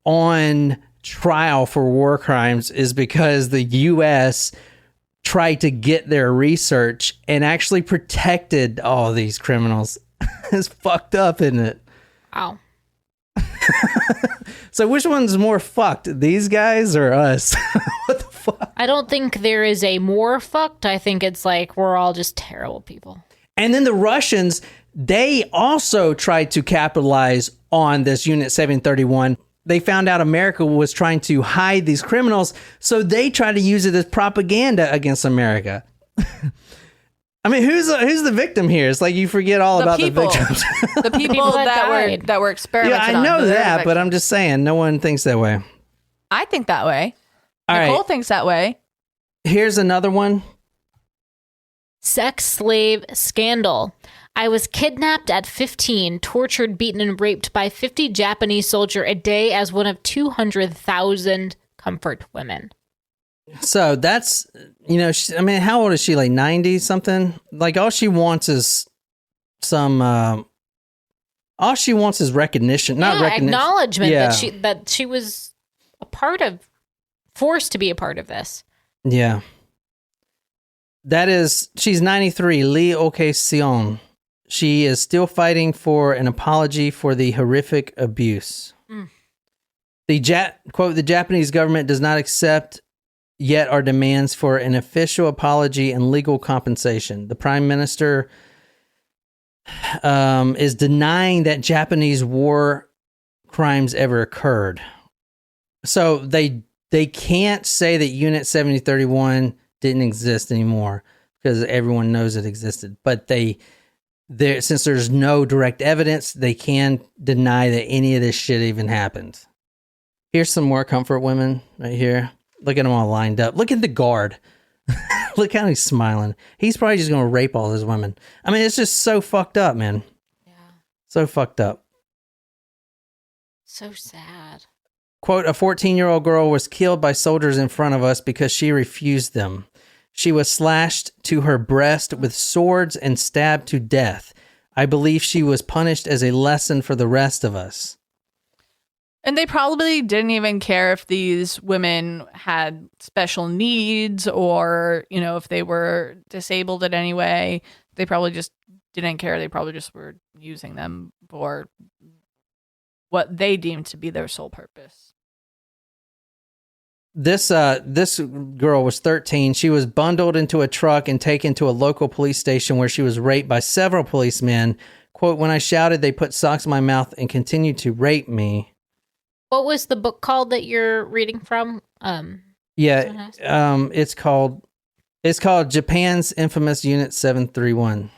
on trial for war crimes is because the U.S. tried to get their research and actually protected all these criminals. It's fucked up, isn't it? Wow. So which one's more fucked, these guys or us? What the fuck? I don't think there is a more fucked. I think it's like we're all just terrible people. And then the Russians, they also tried to capitalize on this Unit 731. They found out America was trying to hide these criminals, so they tried to use it as propaganda against America. I mean, who's the victim here? It's like you forget all about the victims. The people that were experimented on. Yeah, I know on, that, but I'm just saying, no one thinks that way. I think that way. All Nicole right. thinks that way. Here's another one. Sex slave scandal. I was kidnapped at 15, tortured, beaten, and raped by 50 Japanese soldiers a day as one of 200,000 comfort women. So that's, I mean, how old is she? Like 90 something? Like all she wants is all she wants is recognition, not recognition. Acknowledgement that she was forced to be a part of this. Yeah. She's 93, Lee Oke-sion. She is still fighting for an apology for the horrific abuse. Quote, the Japanese government does not accept yet our demands for an official apology and legal compensation. The prime minister is denying that Japanese war crimes ever occurred. So they can't say that Unit 7031 didn't exist anymore because everyone knows it existed. But since there's no direct evidence, they can deny that any of this shit even happened. Here's some more comfort women right here. Look at them all lined up. Look at the guard. Look how he's smiling. He's probably just going to rape all those women. I mean, it's just so fucked up, man. Yeah. So fucked up. So sad. Quote, a 14-year-old girl was killed by soldiers in front of us because she refused them. She was slashed to her breast with swords and stabbed to death. I believe she was punished as a lesson for the rest of us. And they probably didn't even care if these women had special needs or, if they were disabled in any way. They probably just didn't care. They probably just were using them for what they deemed to be their sole purpose. This girl was 13. She was bundled into a truck and taken to a local police station where she was raped by several policemen. Quote, when I shouted, they put socks in my mouth and continued to rape me. What was the book called that you're reading from? It's called Japan's Infamous Unit 731.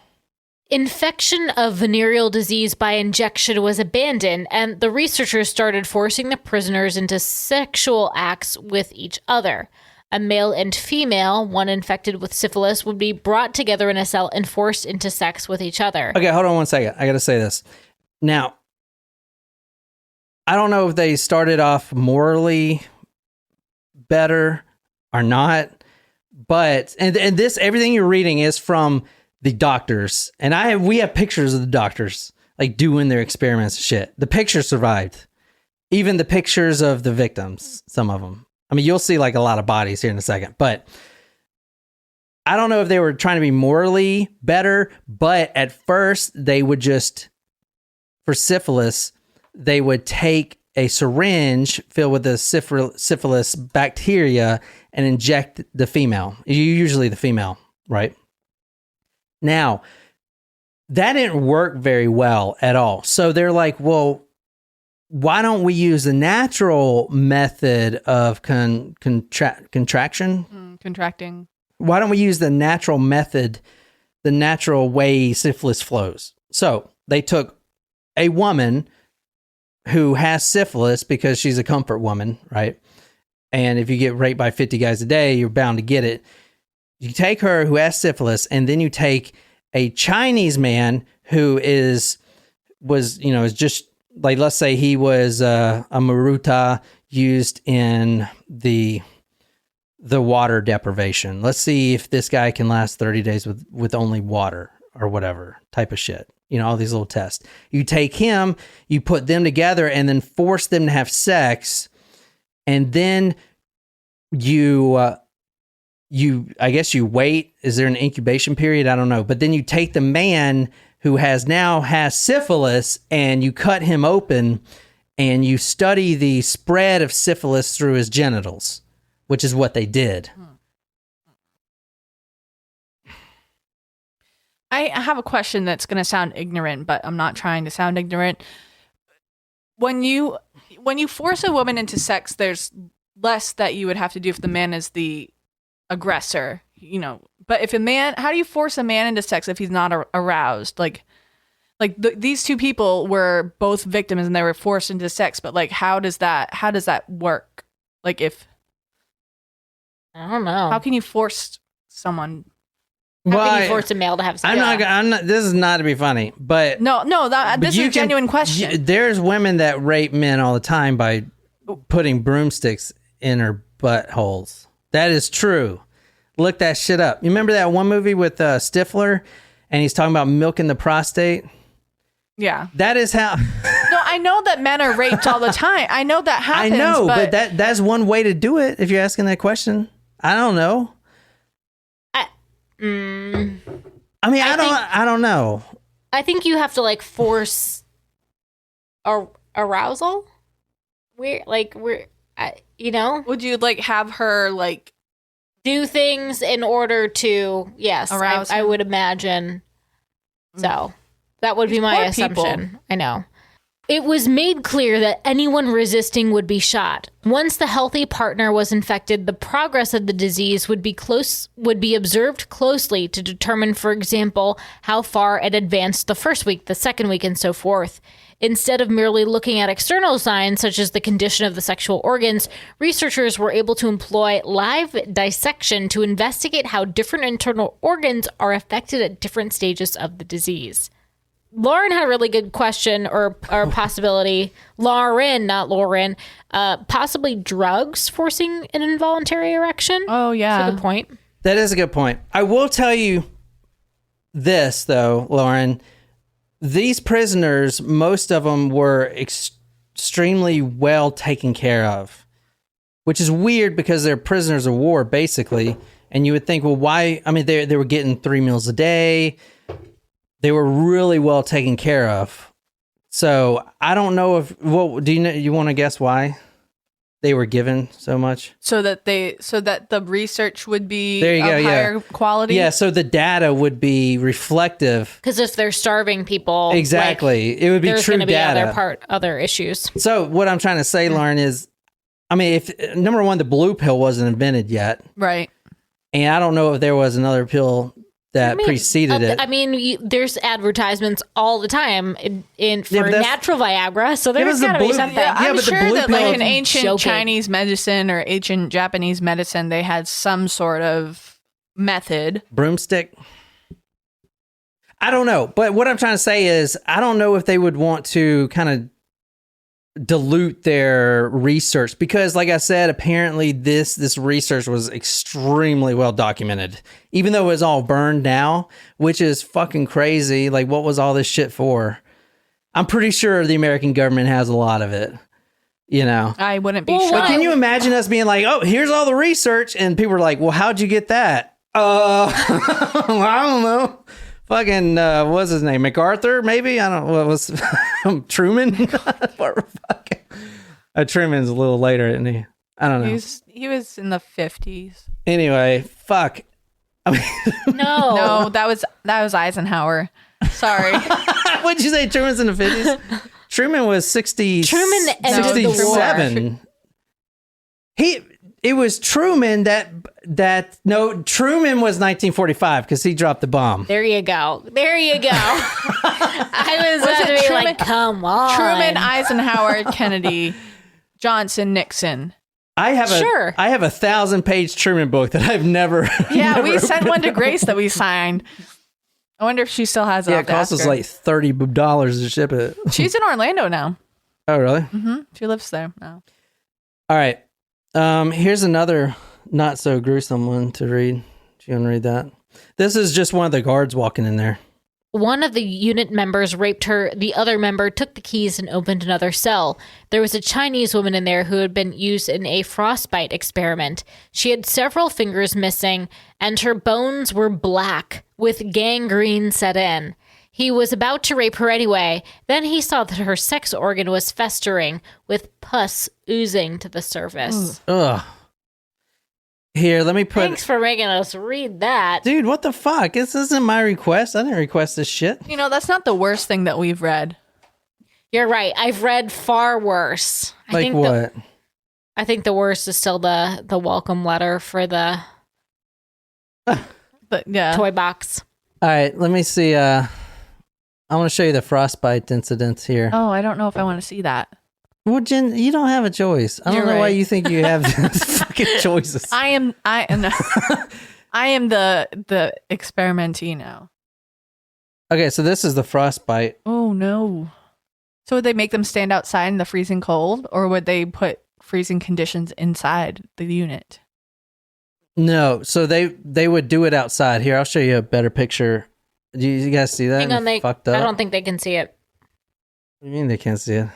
Infection of venereal disease by injection was abandoned, and the researchers started forcing the prisoners into sexual acts with each other. A male and female, one infected with syphilis, would be brought together in a cell and forced into sex with each other. Okay, hold on one second. I got to say this. Now, I don't know if they started off morally better or not, but and this everything you're reading is from the doctors, and we have pictures of the doctors like doing their experiments and shit. The pictures survived, even the pictures of the victims. Some of them. I mean, you'll see like a lot of bodies here in a second, but I don't know if they were trying to be morally better. But at first, they would just for syphilis. They would take a syringe filled with the syphilis bacteria and inject the female, usually the female, right? Now, that didn't work very well at all. So they're like, well, why don't we use the natural method of contraction? Contracting. Why don't we use the natural method, the natural way syphilis flows? So they took a woman who has syphilis because she's a comfort woman, right? And if you get raped by 50 guys a day, you're bound to get it. You take her who has syphilis, and then you take a Chinese man who is just like, let's say he was a maruta used in the water deprivation. Let's see if this guy can last 30 days with only water or whatever type of shit. All these little tests. You take him, you put them together, and then force them to have sex, and then I guess you wait. Is there an incubation period? I don't know. But then you take the man who has syphilis, and you cut him open, and you study the spread of syphilis through his genitals, which is what they did. I have a question that's going to sound ignorant, but I'm not trying to sound ignorant. When you force a woman into sex, there's less that you would have to do if the man is the aggressor, But if how do you force a man into sex if he's not aroused? These two people were both victims and they were forced into sex, but how does that work? If I don't know. How can you force someone? How can you force a male to have sex? I'm not. This is not to be funny, but this is a genuine question. There's women that rape men all the time by putting broomsticks in her buttholes. That is true. Look that shit up. You remember that one movie with Stifler, and he's talking about milking the prostate? Yeah, that is how. No, I know that men are raped all the time. I know that happens. I know, but that's one way to do it. If you're asking that question, I don't know. I don't know. I think you have to force arousal. Would you have her do things in order to arouse? I would imagine. So that would be my assumption. People. I know. It was made clear that anyone resisting would be shot. Once the healthy partner was infected, the progress of the disease would be observed closely to determine, for example, how far it advanced the first week, the second week, and so forth. Instead of merely looking at external signs, such as the condition of the sexual organs, researchers were able to employ live dissection to investigate how different internal organs are affected at different stages of the disease. Lauren had a really good question or possibility. Lauren, not Lauren. Possibly drugs forcing an involuntary erection. Oh, yeah. That's a good point. That is a good point. I will tell you this, though, Lauren. These prisoners, most of them were extremely well taken care of, which is weird because they're prisoners of war, basically. And you would think, well, why? I mean, they were getting 3 meals a day. They were really well taken care of. So I don't know if, do you want to guess why they were given so much? So that the research would be higher quality? Yeah, so the data would be reflective. Because if they're starving people, exactly, it would be true data. There's going to be other issues. So what I'm trying to say, Lauren, is, I mean, if number one, the blue pill wasn't invented yet. Right. And I don't know if there was another pill that preceded it. I mean, there's advertisements all the time for natural Viagra, so there's got to be something. Yeah, I'm but sure the blue that pill, in ancient Chinese medicine or ancient Japanese medicine, they had some sort of method. Broomstick? I don't know. But what I'm trying to say is, I don't know if they would want to kind of dilute their research, because like I said, apparently this research was extremely well documented, even though it was all burned now, which is fucking crazy. Like, what was all this shit for? I'm pretty sure the American government has a lot of it, I wouldn't be sure. But can you imagine us being like, oh, here's all the research, and people are like, well, how'd you get that? I don't know. Fucking, what's his name? MacArthur, maybe? I don't know. What was Truman? Truman's a little later, isn't he? I don't know. He was in the 50s. Anyway, fuck. I mean, No, that was Eisenhower. Sorry. what'd you say? Truman's in the 50s? Truman was 60. Truman ended the war. 67. It was Truman Truman was 1945 because he dropped the bomb. There you go. I was about to be like, come on. Truman, Eisenhower, Kennedy, Johnson, Nixon. I have a 1,000-page Truman book that I've never. Yeah, never we sent opened. one to Grace that we signed. I wonder if she still has it. Yeah, it costs us like $30 to ship it. She's in Orlando now. Oh, really? Mm-hmm. She lives there now. All right. Here's another not so gruesome one to read. Do you want to read that? This is just one of the guards walking in there. One of the unit members raped her. The other member took the keys and opened another cell. There was a Chinese woman in there who had been used in a frostbite experiment. She had several fingers missing, and her bones were black, with gangrene set in. He was about to rape her anyway. Then he saw that her sex organ was festering, with pus oozing to the surface. Ugh. Here, let me put... Thanks for making us read that. Dude, what the fuck? This isn't my request. I didn't request this shit. You know, that's not the worst thing that we've read. You're right. I've read far worse. Like what? I think the worst is still the welcome letter for the But yeah. toy box. All right, let me see. I want to show you the frostbite incident here. Oh, I don't know if I want to see that. Well, Jen, you don't have a choice. I don't You're know why right. you think you have fucking choices. I am the experimentino. Okay, so this is the frostbite. Oh no. So would they make them stand outside in the freezing cold, or would they put freezing conditions inside the unit? No, so they would do it outside. Here, I'll show you a better picture. Do you guys see that? Hang on, Fucked up. I don't think they can see it. What do you mean they can't see it?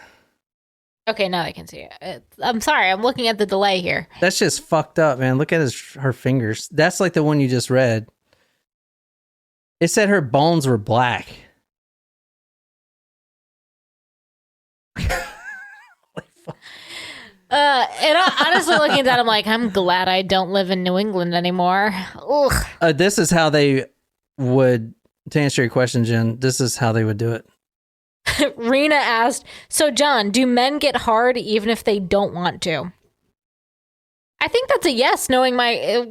Okay, now they can see it. I'm sorry, I'm looking at the delay here. That's just fucked up, man. Look at her fingers. That's like the one you just read. It said her bones were black. Honestly, looking at that, I'm like, I'm glad I don't live in New England anymore. Ugh. This is how they would, to answer your question, Jen, this is how they would do it. Rena asked, so John, do men get hard even if they don't want to? I think that's a yes, knowing my,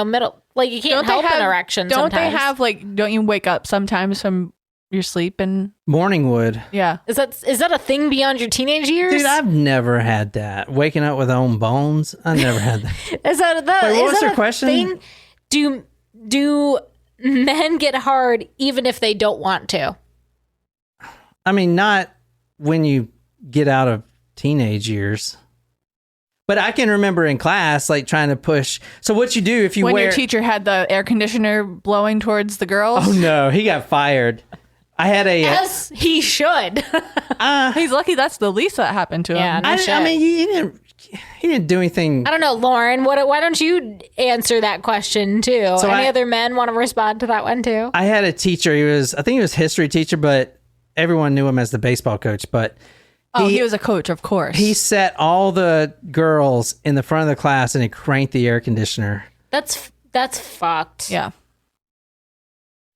middle, like you can't help an erection Don't sometimes. they have don't you wake up sometimes from your sleep and... Morning wood. Yeah. Is that a thing beyond your teenage years? Dude, I've never had that. Waking up with own bones. I never had that. Is that Wait, what is was that your a question? thing? Do men get hard even if they don't want to? I mean, not when you get out of teenage years. But I can remember in class, like trying to push. So what you do if you when wear... your teacher had the air conditioner blowing towards the girls? Oh no, he got fired. I had a... Yes, he should. He's lucky that's the least that happened to him. Yeah, no shit. I mean, he didn't do anything. I don't know, Lauren. Why don't you answer that question too? So Any other men want to respond to that one too? I had a teacher. I think he was a history teacher, but everyone knew him as the baseball coach. But he was a coach, of course. he set all the girls in the front of the class and he cranked the air conditioner. That's fucked. Yeah.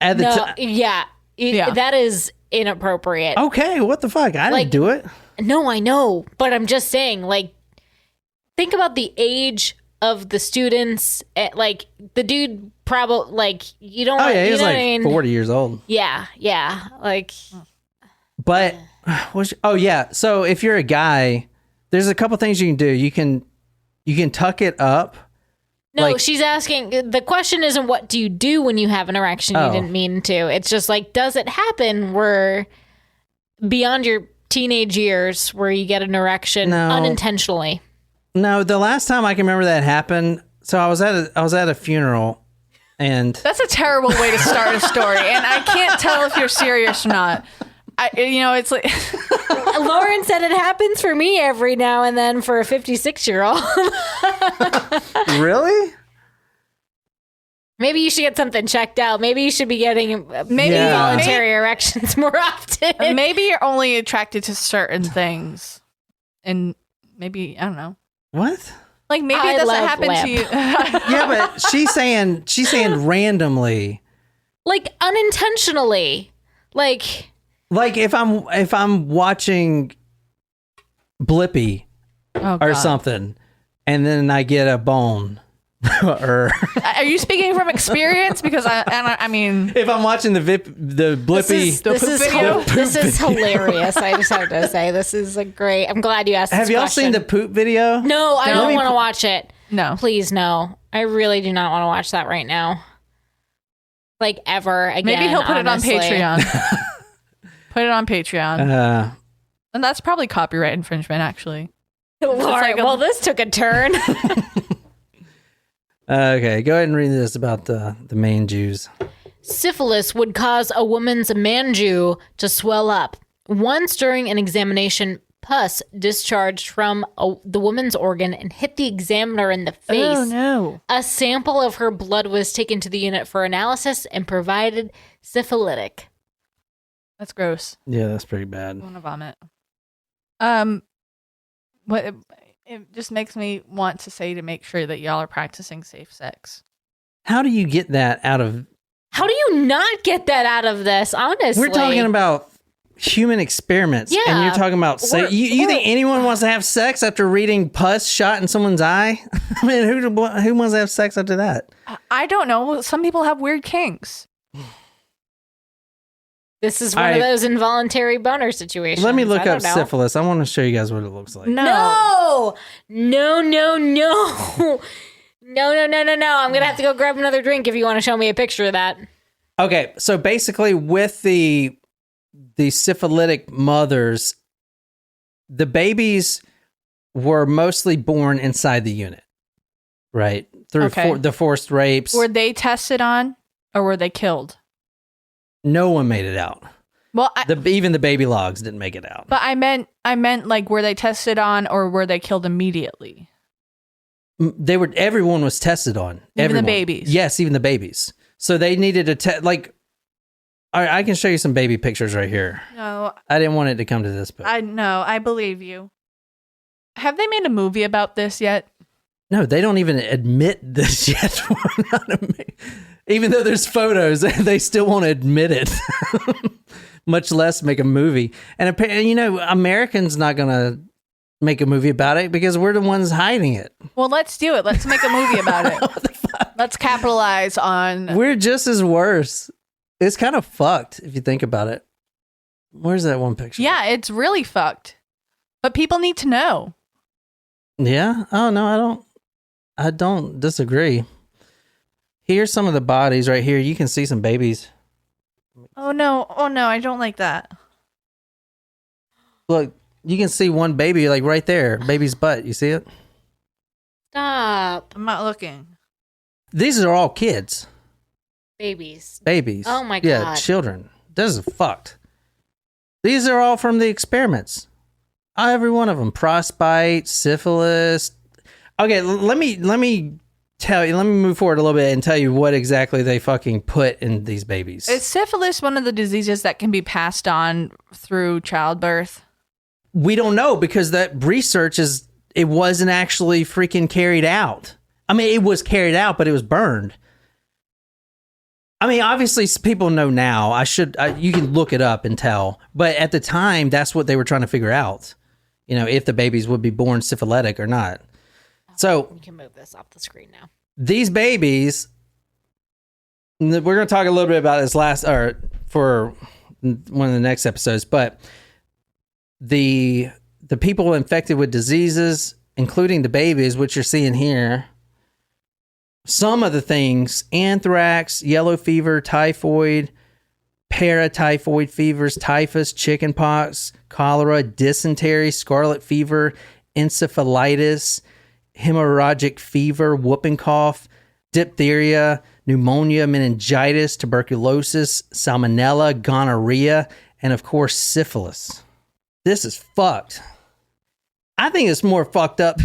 At the No, yeah. Yeah. That is inappropriate. Okay, what the fuck? I didn't do it. No, I know, but I'm just saying, like, think about the age of the students. Like, the dude probably, like, you don't. Oh yeah, he was you know like what I mean? 40 years old. Yeah, like. But so if you're a guy, there's a couple things you can do. You can tuck it up. No, like- she's asking. The question isn't what do you do when you have an erection. Oh. You didn't mean to. It's just like, does it happen where beyond your teenage years where you get an erection No. unintentionally? No, the last time I can remember that happened. So I was at a funeral, and That's a terrible way to start a story, and I can't tell if you're serious or not. It's like Lauren said it happens for me every now and then for a 56-year-old. really. Maybe you should get something checked out. Maybe you should be getting voluntary erections more often. maybe you're only attracted to certain things. and maybe, I don't know. What? Like maybe I it doesn't love happen to you. Yeah, but she's saying randomly. Like unintentionally. Like if I'm watching Blippi Oh, or God. something, and then I get a bone, or Are you speaking from experience? Because I mean, if I'm watching the Blippi, this is hilarious. I just have to say, this is a great. I'm glad you asked. have this y'all question. seen the poop video? No, I don't want to watch it. no. Please, no. I really do not want to watch that right now. Like ever again. Maybe he'll put honestly. it on Patreon. Put it on Patreon. And that's probably copyright infringement, actually. All right. Well, this took a turn. Okay, go ahead and read this about the main Jews. Syphilis would cause a woman's manju to swell up. Once during an examination, pus discharged from the woman's organ and hit the examiner in the face. Oh, no. A sample of her blood was taken to the unit for analysis and provided syphilitic. That's gross. Yeah, that's pretty bad. I want to vomit. What it just makes me want to say to make sure that y'all are practicing safe sex. How do you get that out of? How do you not get that out of this, honestly? We're talking about human experiments, and Yeah. you're talking about you think anyone wants to have sex after reading pus shot in someone's eye? I mean, who wants to have sex after that? I don't know. Some people have weird kinks. This is one of those involuntary boner situations. Let me look I don't up know. syphilis. I want to show you guys what it looks like. No. No. No. I'm going to have to go grab another drink if you want to show me a picture of that. Okay, so basically with the syphilitic mothers, the babies were mostly born inside the unit, right? Through the forced rapes. Were they tested on or were they killed? No one made it out. Well, Even the baby logs didn't make it out. but I meant like, were they tested on or were they killed immediately? Everyone was tested on. Even the babies? Yes, even the babies. So they needed to test. Like, I can show you some baby pictures right here. No, I didn't want it to come to this, but I believe you. Have they made a movie about this yet? no, they don't even admit this yet. Even though there's photos, they still won't admit it. Much less make a movie. And apparently, Americans not gonna make a movie about it because we're the ones hiding it. Well, let's do it. Let's make a movie about it. Let's capitalize on. We're just as worse. It's kind of fucked if you think about it. Where's that one picture? Yeah, it's really fucked. But people need to know. Yeah? Oh, no, I don't disagree. Here's some of the bodies right here. You can see some babies. Oh no, I don't like that. Look, you can see one baby like right there. Baby's butt. You see it? Stop. I'm not looking. These are all kids. Babies. Babies. Oh my Yeah, God. children. This is fucked. These are all from the experiments. Every one of them. Frostbite, syphilis. Okay, let me tell you. Let me move forward a little bit and tell you what exactly they fucking put in these babies. Is syphilis one of the diseases that can be passed on through childbirth? We don't know because that research it wasn't actually freaking carried out. I mean, it was carried out, but it was burned. I mean, obviously people know now. You can look it up and tell. But at the time, that's what they were trying to figure out. If the babies would be born syphilitic or not. So You can move this off the screen now. these babies, we're going to talk a little bit about this for one of the next episodes, but the people infected with diseases, including the babies, which you're seeing here, some of the things: anthrax, yellow fever, typhoid, paratyphoid fevers, typhus, chickenpox, cholera, dysentery, scarlet fever, encephalitis, hemorrhagic fever, whooping cough, diphtheria, pneumonia, meningitis, tuberculosis, salmonella, gonorrhea, and of course, syphilis. This is fucked. I think it's more fucked up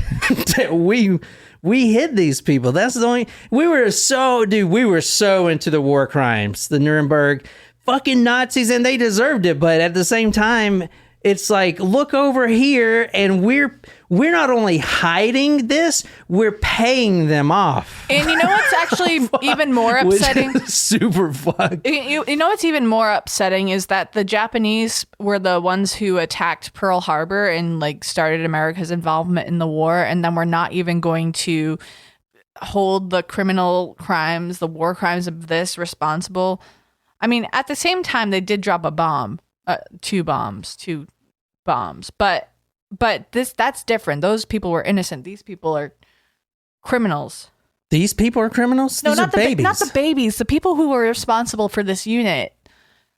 that we hid these people. That's the only. We were so into the war crimes, the Nuremberg fucking Nazis, and they deserved it. But at the same time, It's like, look over here, and we're not only hiding this, we're paying them off. And you know what's actually even more upsetting? Which is super fucked. You know what's even more upsetting is that the Japanese were the ones who attacked Pearl Harbor and like started America's involvement in the war, and then we're not even going to hold the criminal crimes, the war crimes of this responsible. I mean, at the same time, they did drop a bomb. Two bombs, but that's different. Those people were innocent. These people are criminals. These people are criminals? No, These not are babies. not the babies. The people who were responsible for this unit.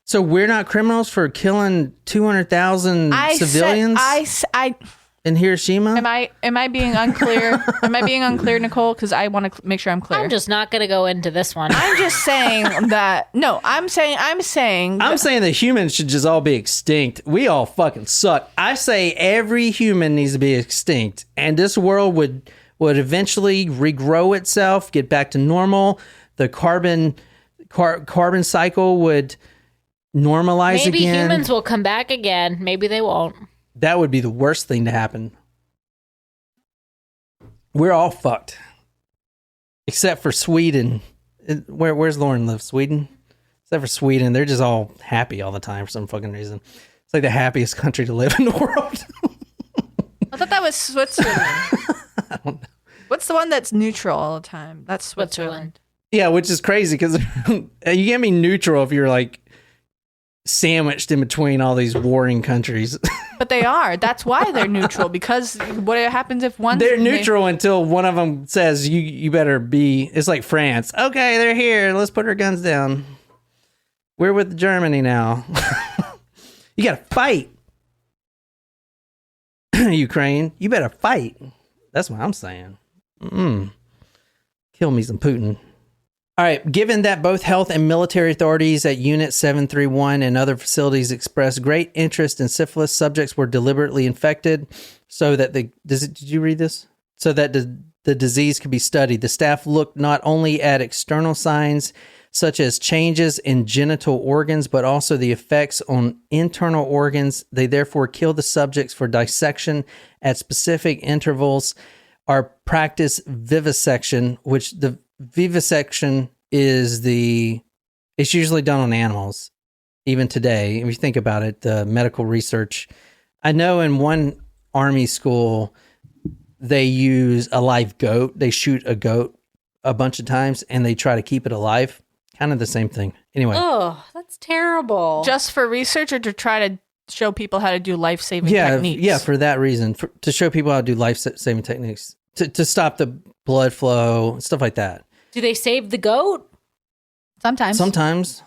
So we're not criminals for killing 200,000 civilians in Hiroshima? Am I being unclear? Am I being unclear, Nicole? Because I want to make sure I'm clear. I'm just not going to go into this one. I'm just saying that. No, I'm saying that humans should just all be extinct. We all fucking suck. I say every human needs to be extinct, and this world would eventually regrow itself, get back to normal. The carbon cycle would normalize Maybe again. humans will come back again. Maybe they won't. That would be the worst thing to happen. We're all fucked. Except for Sweden. Where's Lauren live? Sweden? Except for Sweden. They're just all happy all the time for some fucking reason. It's like the happiest country to live in the world. I thought that was Switzerland. I don't know. What's the one that's neutral all the time? That's Switzerland. Yeah, which is crazy because you can't be neutral if you're like sandwiched in between all these warring countries. But they are. That's why they're neutral, because what happens if one... They're neutral until one of them says, you better be... It's like France. Okay, they're here. Let's put our guns down. We're with Germany now. You gotta fight. Ukraine, you better fight. That's what I'm saying. Kill me some Putin. All right, given that both health and military authorities at Unit 731 and other facilities expressed great interest in syphilis, subjects were deliberately infected so that did you read this? So that the disease could be studied. The staff looked not only at external signs such as changes in genital organs, but also the effects on internal organs. They therefore killed the subjects for dissection at specific intervals. Our practice vivisection, which the vivisection is it's usually done on animals, even today. If you think about it, the medical research. I know in one army school, they use a live goat. They shoot a goat a bunch of times and they try to keep it alive. Kind of the same thing. Anyway. Oh, that's terrible. Just for research or to try to show people how to do life-saving techniques? Yeah, for that reason. To show people how to do life-saving techniques. To stop the blood flow, stuff like that. Do they save the goat? Sometimes.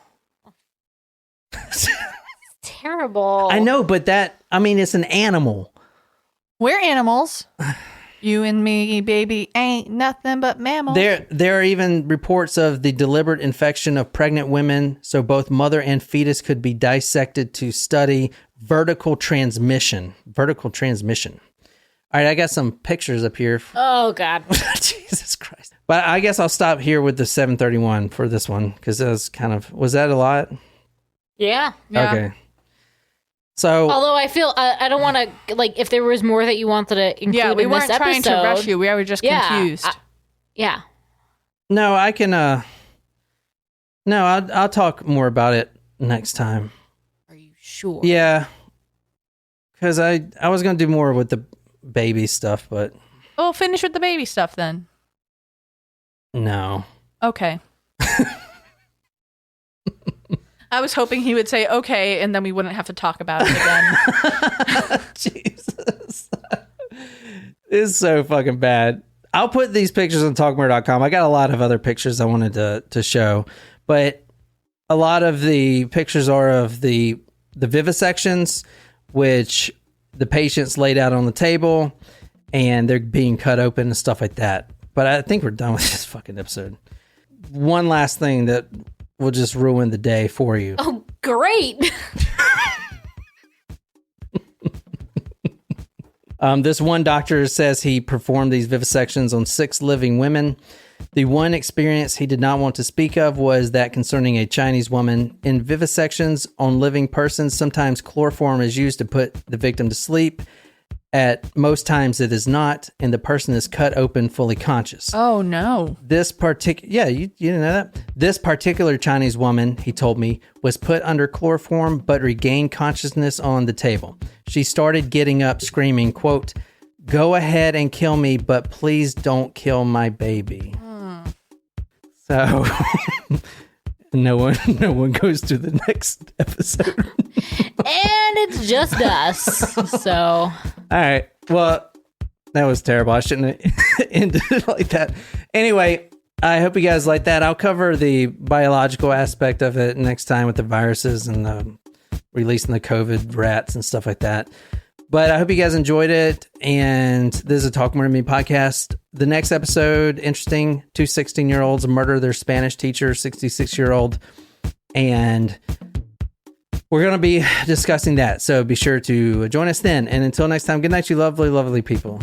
It's terrible. I know, but it's an animal. We're animals. You and me, baby, ain't nothing but mammals. There are even reports of the deliberate infection of pregnant women, so both mother and fetus could be dissected to study vertical transmission. All right, I got some pictures up here. Oh, God. Jesus Christ. But I guess I'll stop here with the 731 for this one, because was that a lot? Yeah. Okay. So, although I feel I don't want to, like, if there was more that you wanted to include in this episode. Yeah, we weren't trying to rush you. We were just confused. Yeah. No, I can, I'll talk more about it next time. Are you sure? Yeah. Because I was going to do more with the baby stuff, but... Well, finish with the baby stuff then. No. Okay. I was hoping he would say okay, and then we wouldn't have to talk about it again. Jesus. It's so fucking bad. I'll put these pictures on talkmore.com. I got a lot of other pictures I wanted to show, but a lot of the pictures are of the vivisections, which the patient's laid out on the table and they're being cut open and stuff like that. But I think we're done with this fucking episode. One last thing that will just ruin the day for you. Oh, great. This one doctor says he performed these vivisections on 6 living women. The one experience he did not want to speak of was that concerning a Chinese woman. In vivisections on living persons, sometimes chloroform is used to put the victim to sleep. At most times it is not, and the person is cut open fully conscious. Oh, no. This particular, you didn't know that? This particular Chinese woman, he told me, was put under chloroform but regained consciousness on the table. She started getting up screaming, quote, "Go ahead and kill me, but please don't kill my baby." So no one goes to the next episode. And it's just us. So, all right. Well, that was terrible. I shouldn't have ended it like that. Anyway, I hope you guys like that. I'll cover the biological aspect of it next time with the viruses and the releasing the COVID rats and stuff like that. But I hope you guys enjoyed it. And this is a Talk More to Me podcast. The next episode, interesting. 2 16-year-olds murder their Spanish teacher, 66-year-old. And we're going to be discussing that. So be sure to join us then. And until next time, good night, you lovely, lovely people.